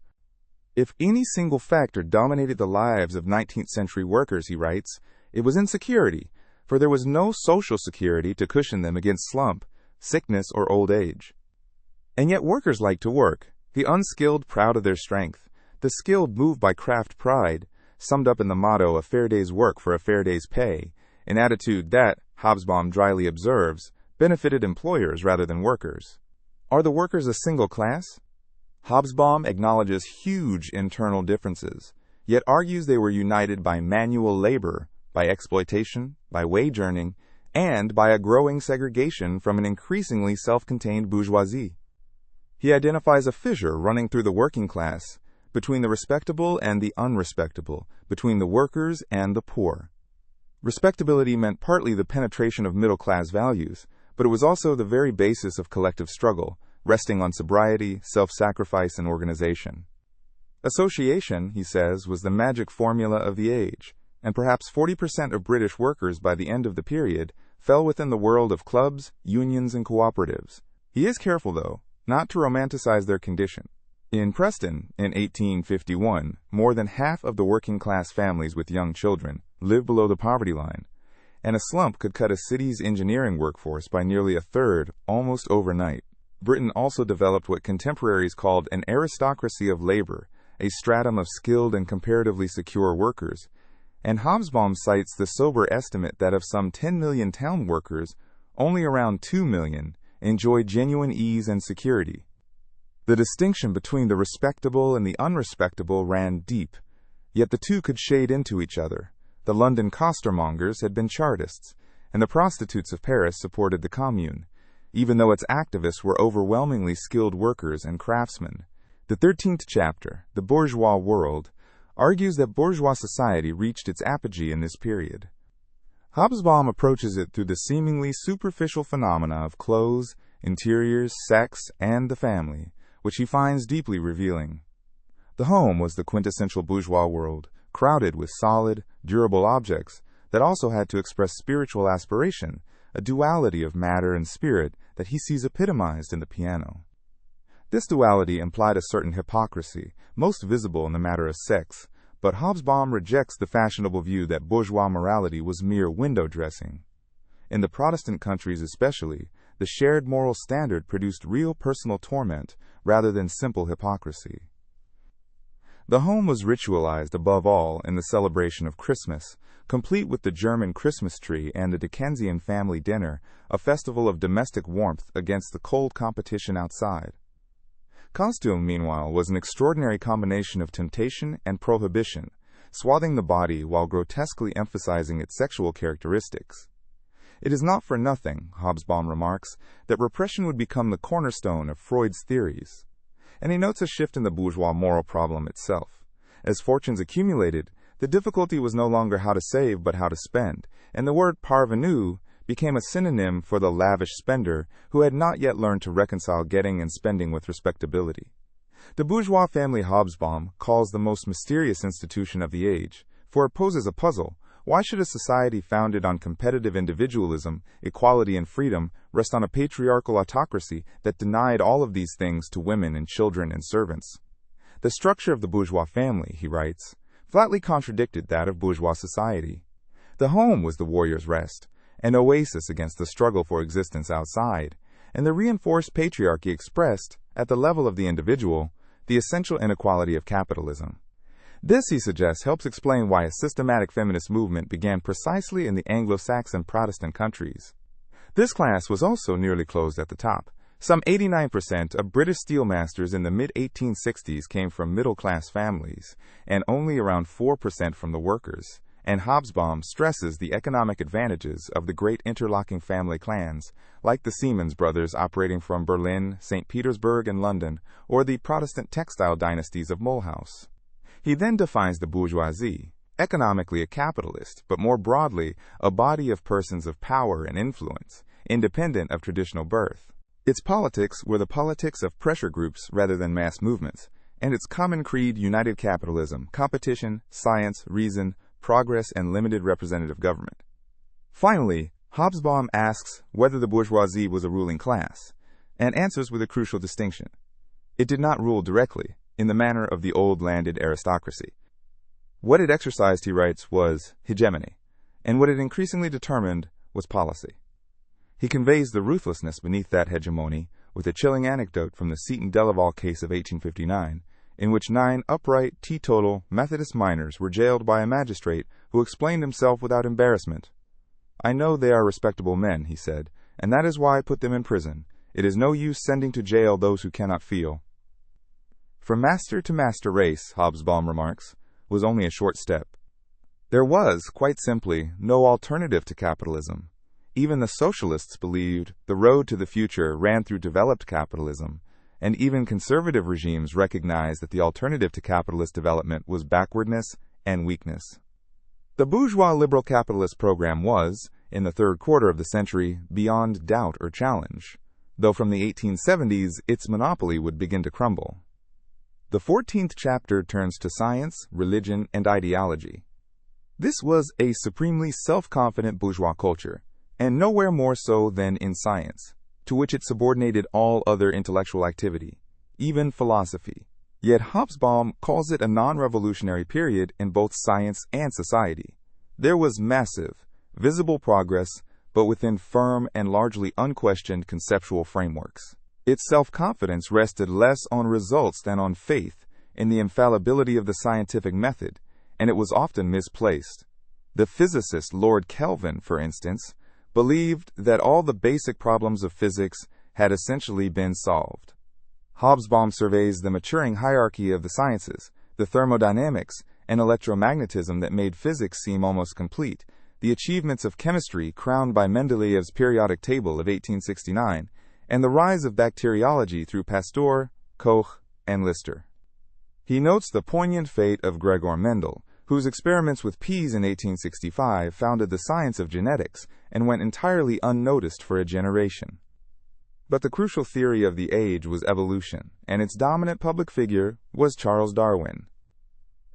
If any single factor dominated the lives of 19th century workers, he writes, It was insecurity, for there was no social security to cushion them against slump, sickness, or old age. And yet workers liked to work, the unskilled proud of their strength, the skilled moved by craft pride, summed up in the motto, a fair day's work for a fair day's pay, an attitude that, Hobsbawm dryly observes, benefited employers rather than workers. Are the workers a single class? Hobsbawm acknowledges huge internal differences, yet argues they were united by manual labor, by exploitation, by wage earning, and by a growing segregation from an increasingly self-contained bourgeoisie. He identifies a fissure running through the working class, between the respectable and the unrespectable, between the workers and the poor. Respectability meant partly the penetration of middle-class values, but it was also the very basis of collective struggle, resting on sobriety, self-sacrifice, and organization. Association, he says, was the magic formula of the age, and perhaps 40% of British workers by the end of the period fell within the world of clubs, unions, and cooperatives. He is careful, though, not to romanticize their condition. In Preston, in 1851, more than half of the working-class families with young children lived below the poverty line, and a slump could cut a city's engineering workforce by nearly a third, almost overnight. Britain also developed what contemporaries called an aristocracy of labor, a stratum of skilled and comparatively secure workers, and Hobsbawm cites the sober estimate that of some 10 million town workers, only around 2 million enjoyed genuine ease and security. The distinction between the respectable and the unrespectable ran deep, yet the two could shade into each other. The London costermongers had been Chartists, and the prostitutes of Paris supported the Commune, even though its activists were overwhelmingly skilled workers and craftsmen. The 13th chapter, The Bourgeois World, argues that bourgeois society reached its apogee in this period. Hobsbawm approaches it through the seemingly superficial phenomena of clothes, interiors, sex, and the family, which he finds deeply revealing. The home was the quintessential bourgeois world, crowded with solid, durable objects that also had to express spiritual aspiration, a duality of matter and spirit that he sees epitomized in the piano. This duality implied a certain hypocrisy, most visible in the matter of sex, but Hobsbawm rejects the fashionable view that bourgeois morality was mere window dressing. In the Protestant countries especially, the shared moral standard produced real personal torment rather than simple hypocrisy. The home was ritualized above all in the celebration of Christmas, complete with the German Christmas tree and the Dickensian family dinner, a festival of domestic warmth against the cold competition outside. Costume, meanwhile, was an extraordinary combination of temptation and prohibition, swathing the body while grotesquely emphasizing its sexual characteristics. It is not for nothing, Hobsbawm remarks, that repression would become the cornerstone of Freud's theories. And he notes a shift in the bourgeois moral problem itself. As fortunes accumulated, the difficulty was no longer how to save but how to spend, and the word parvenu became a synonym for the lavish spender who had not yet learned to reconcile getting and spending with respectability. The bourgeois family Hobsbawm calls the most mysterious institution of the age, for it poses a puzzle. Why should a society founded on competitive individualism, equality, and freedom rest on a patriarchal autocracy that denied all of these things to women and children and servants? The structure of the bourgeois family, he writes, flatly contradicted that of bourgeois society. The home was the warrior's rest, an oasis against the struggle for existence outside, and the reinforced patriarchy expressed, at the level of the individual, the essential inequality of capitalism. This, he suggests, helps explain why a systematic feminist movement began precisely in the Anglo-Saxon Protestant countries. This class was also nearly closed at the top. Some 89% of British steelmasters in the mid-1860s came from middle-class families, and only around 4% from the workers. And Hobsbawm stresses the economic advantages of the great interlocking family clans, like the Siemens brothers operating from Berlin, St. Petersburg, and London, or the Protestant textile dynasties of Mulhouse. He then defines the bourgeoisie, economically a capitalist, but more broadly, a body of persons of power and influence, independent of traditional birth. Its politics were the politics of pressure groups rather than mass movements, and its common creed united capitalism, competition, science, reason, progress, and limited representative government. Finally, Hobsbawm asks whether the bourgeoisie was a ruling class, and answers with a crucial distinction. It did not rule directly, in the manner of the old landed aristocracy. What it exercised, he writes, was hegemony. and what it increasingly determined was policy. He conveys the ruthlessness beneath that hegemony with a chilling anecdote from the Seton Delaval case of 1859, in which 9 upright, teetotal Methodist miners were jailed by a magistrate who explained himself without embarrassment. "I know they are respectable men," he said, "and that is why I put them in prison. It is no use sending to jail those who cannot feel." From master to master race, Hobsbawm remarks, was only a short step. There was, quite simply, no alternative to capitalism. Even the socialists believed the road to the future ran through developed capitalism, and even conservative regimes recognized that the alternative to capitalist development was backwardness and weakness. The bourgeois liberal capitalist program was, in the third quarter of the century, beyond doubt or challenge, though from the 1870s its monopoly would begin to crumble. The 14th chapter turns to science, religion, and ideology. This was a supremely self-confident bourgeois culture, and nowhere more so than in science, to which it subordinated all other intellectual activity, even philosophy. Yet Hobsbawm calls it a non-revolutionary period in both science and society. There was massive, visible progress, but within firm and largely unquestioned conceptual frameworks. Its self-confidence rested less on results than on faith in the infallibility of the scientific method, and it was often misplaced. The physicist Lord Kelvin, for instance, believed that all the basic problems of physics had essentially been solved. Hobsbawm surveys the maturing hierarchy of the sciences, the thermodynamics and electromagnetism that made physics seem almost complete, the achievements of chemistry crowned by Mendeleev's periodic table of 1869, and the rise of bacteriology through Pasteur, Koch, and Lister. He notes the poignant fate of Gregor Mendel, whose experiments with peas in 1865 founded the science of genetics and went entirely unnoticed for a generation. But the crucial theory of the age was evolution, and its dominant public figure was Charles Darwin.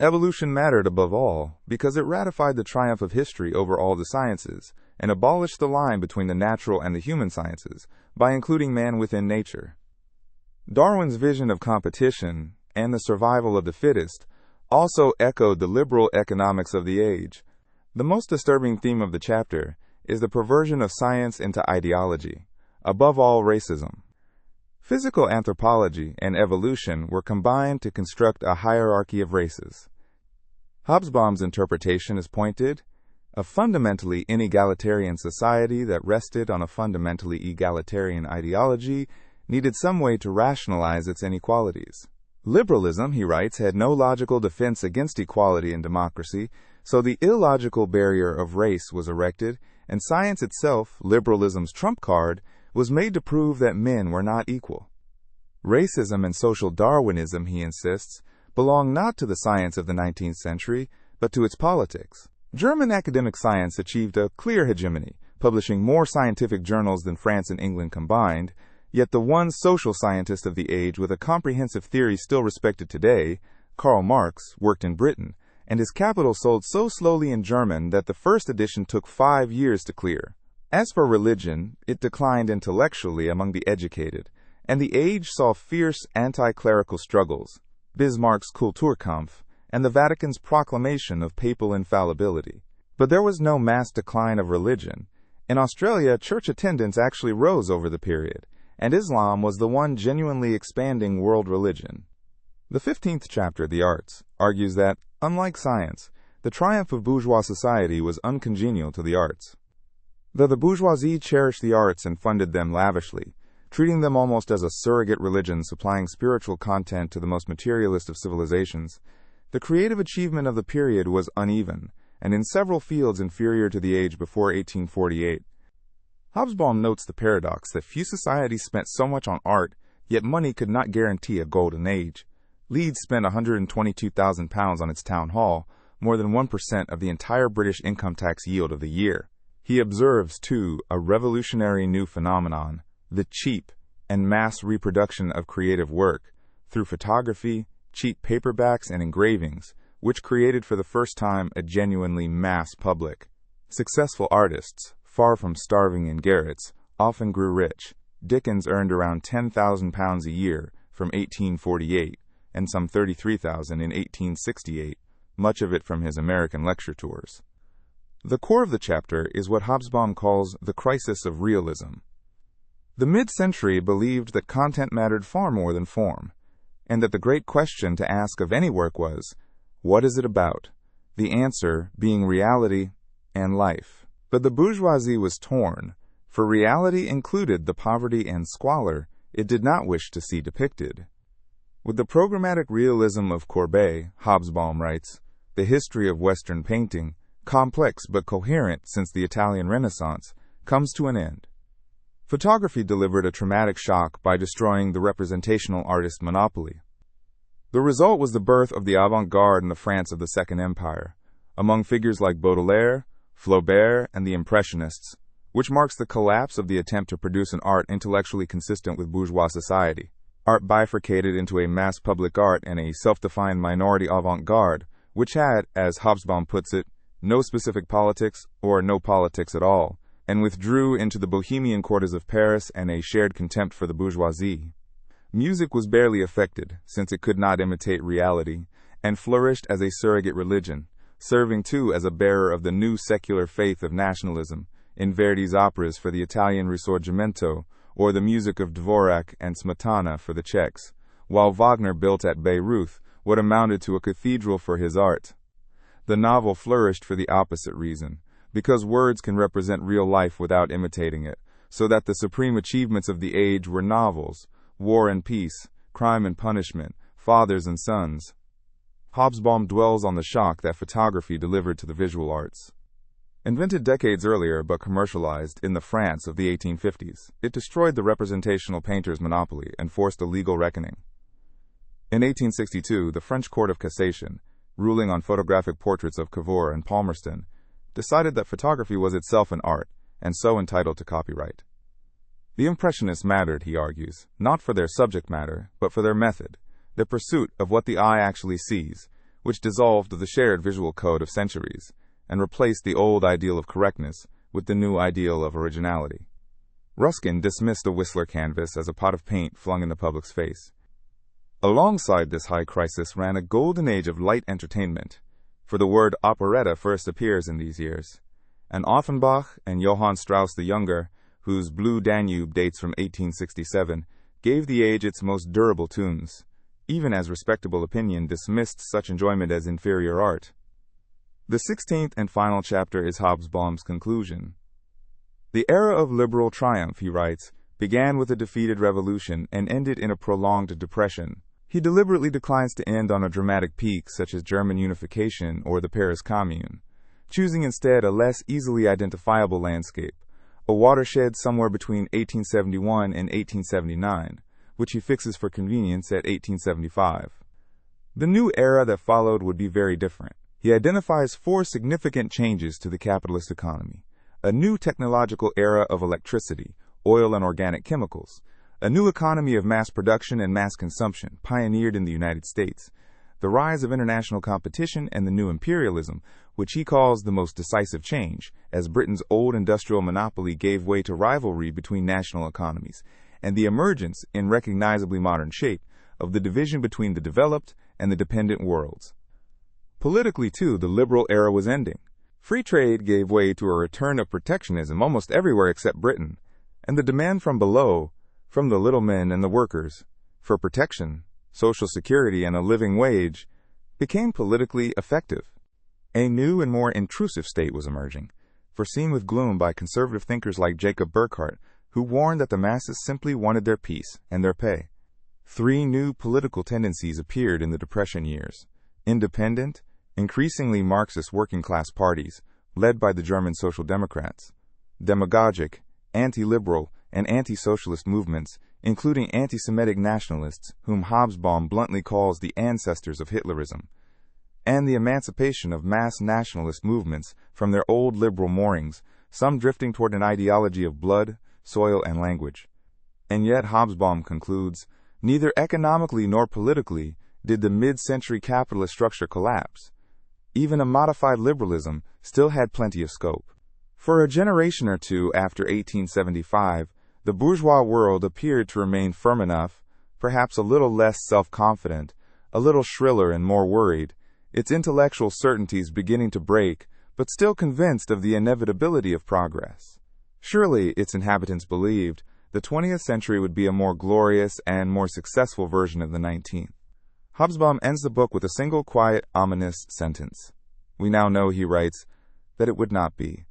Evolution mattered above all because it ratified the triumph of history over all the sciences and abolished the line between the natural and the human sciences by including man within nature. Darwin's vision of competition and the survival of the fittest also echoed the liberal economics of the age. The most disturbing theme of the chapter is the perversion of science into ideology, above all racism. Physical anthropology and evolution were combined to construct a hierarchy of races. Hobsbawm's interpretation is pointed: a fundamentally inegalitarian society that rested on a fundamentally egalitarian ideology needed some way to rationalize its inequalities. Liberalism, he writes, had no logical defense against equality and democracy, so the illogical barrier of race was erected, and science itself, liberalism's trump card, was made to prove that men were not equal. Racism and social Darwinism, he insists, belong not to the science of the 19th century, but to its politics. German academic science achieved a clear hegemony, publishing more scientific journals than France and England combined, yet the one social scientist of the age with a comprehensive theory still respected today, Karl Marx, worked in Britain, and his Capital sold so slowly in German that the first edition took 5 years to clear. As for religion, it declined intellectually among the educated, and the age saw fierce anti-clerical struggles, Bismarck's Kulturkampf, and the Vatican's proclamation of papal infallibility. But there was no mass decline of religion. In Australia, church attendance actually rose over the period, and Islam was the one genuinely expanding world religion. The 15th chapter, The Arts, argues that, unlike science, the triumph of bourgeois society was uncongenial to the arts. Though the bourgeoisie cherished the arts and funded them lavishly, treating them almost as a surrogate religion supplying spiritual content to the most materialist of civilizations, the creative achievement of the period was uneven, and in several fields inferior to the age before 1848. Hobsbawm notes the paradox that few societies spent so much on art, yet money could not guarantee a golden age. Leeds spent £122,000 on its town hall, more than 1% of the entire British income tax yield of the year. He observes, too, a revolutionary new phenomenon, the cheap and mass reproduction of creative work, through photography, cheap paperbacks, and engravings, which created for the first time a genuinely mass public. Successful artists, far from starving in garrets, often grew rich. Dickens earned around £10,000 a year from 1848, and some $33,000 in 1868, much of it from his American lecture tours. The core of the chapter is what Hobsbawm calls the crisis of realism. The mid-century believed that content mattered far more than form, and that the great question to ask of any work was, what is it about? The answer being reality and life. But the bourgeoisie was torn, for reality included the poverty and squalor it did not wish to see depicted. With the programmatic realism of Courbet, Hobsbawm writes, the history of Western painting, complex but coherent since the Italian Renaissance, comes to an end. Photography delivered a traumatic shock by destroying the representational artist monopoly. The result was the birth of the avant-garde in the France of the Second Empire, among figures like Baudelaire, Flaubert, and the Impressionists, which marks the collapse of the attempt to produce an art intellectually consistent with bourgeois society. Art bifurcated into a mass public art and a self-defined minority avant-garde, which had, as Hobsbawm puts it, no specific politics or no politics at all, and withdrew into the bohemian quarters of Paris and a shared contempt for the bourgeoisie. Music was barely affected, since it could not imitate reality, and flourished as a surrogate religion, serving too as a bearer of the new secular faith of nationalism, in Verdi's operas for the Italian Risorgimento, or the music of Dvorak and Smetana for the Czechs, while Wagner built at Bayreuth what amounted to a cathedral for his art. The novel flourished for the opposite reason, because words can represent real life without imitating it, so that the supreme achievements of the age were novels, War and Peace, Crime and Punishment, Fathers and Sons. Hobsbawm dwells on the shock that photography delivered to the visual arts. Invented decades earlier but commercialized in the France of the 1850s, it destroyed the representational painter's monopoly and forced a legal reckoning. In 1862, the French Court of Cassation, ruling on photographic portraits of Cavour and Palmerston, decided that photography was itself an art, and so entitled to copyright. The Impressionists mattered, he argues, not for their subject matter, but for their method, the pursuit of what the eye actually sees, which dissolved the shared visual code of centuries, and replaced the old ideal of correctness with the new ideal of originality. Ruskin dismissed the Whistler canvas as a pot of paint flung in the public's face. Alongside this high crisis ran a golden age of light entertainment, for the word operetta first appears in these years, and Offenbach and Johann Strauss the Younger, whose Blue Danube dates from 1867, gave the age its most durable tunes, even as respectable opinion dismissed such enjoyment as inferior art. The 16th and final chapter is Hobsbawm's conclusion. The era of liberal triumph, he writes, began with a defeated revolution and ended in a prolonged depression. He deliberately declines to end on a dramatic peak such as German unification or the Paris Commune, choosing instead a less easily identifiable landscape, a watershed somewhere between 1871 and 1879, which he fixes for convenience at 1875. The new era that followed would be very different. He identifies 4 significant changes to the capitalist economy: a new technological era of electricity, oil and organic chemicals, a new economy of mass production and mass consumption pioneered in the United States, the rise of international competition and the new imperialism, which he calls the most decisive change, as Britain's old industrial monopoly gave way to rivalry between national economies, and the emergence, in recognizably modern shape, of the division between the developed and the dependent worlds. Politically, too, the liberal era was ending. Free trade gave way to a return of protectionism almost everywhere except Britain, and the demand from below, from the little men and the workers, for protection, social security, and a living wage, became politically effective. A new and more intrusive state was emerging, foreseen with gloom by conservative thinkers like Jacob Burckhardt, who warned that the masses simply wanted their peace and their pay. 3 new political tendencies appeared in the Depression years: independent, increasingly Marxist working-class parties, led by the German Social Democrats; demagogic, anti-liberal, and anti-socialist movements, including anti-Semitic nationalists, whom Hobsbawm bluntly calls the ancestors of Hitlerism; and the emancipation of mass nationalist movements from their old liberal moorings, some drifting toward an ideology of blood, soil, and language. And yet, Hobsbawm concludes, neither economically nor politically did the mid-century capitalist structure collapse. Even a modified liberalism still had plenty of scope. For a generation or two after 1875, the bourgeois world appeared to remain firm enough, perhaps a little less self-confident, a little shriller and more worried, its intellectual certainties beginning to break, but still convinced of the inevitability of progress. Surely, its inhabitants believed, the 20th century would be a more glorious and more successful version of the 19th. Hobsbawm ends the book with a single quiet, ominous sentence. We now know, he writes, that it would not be.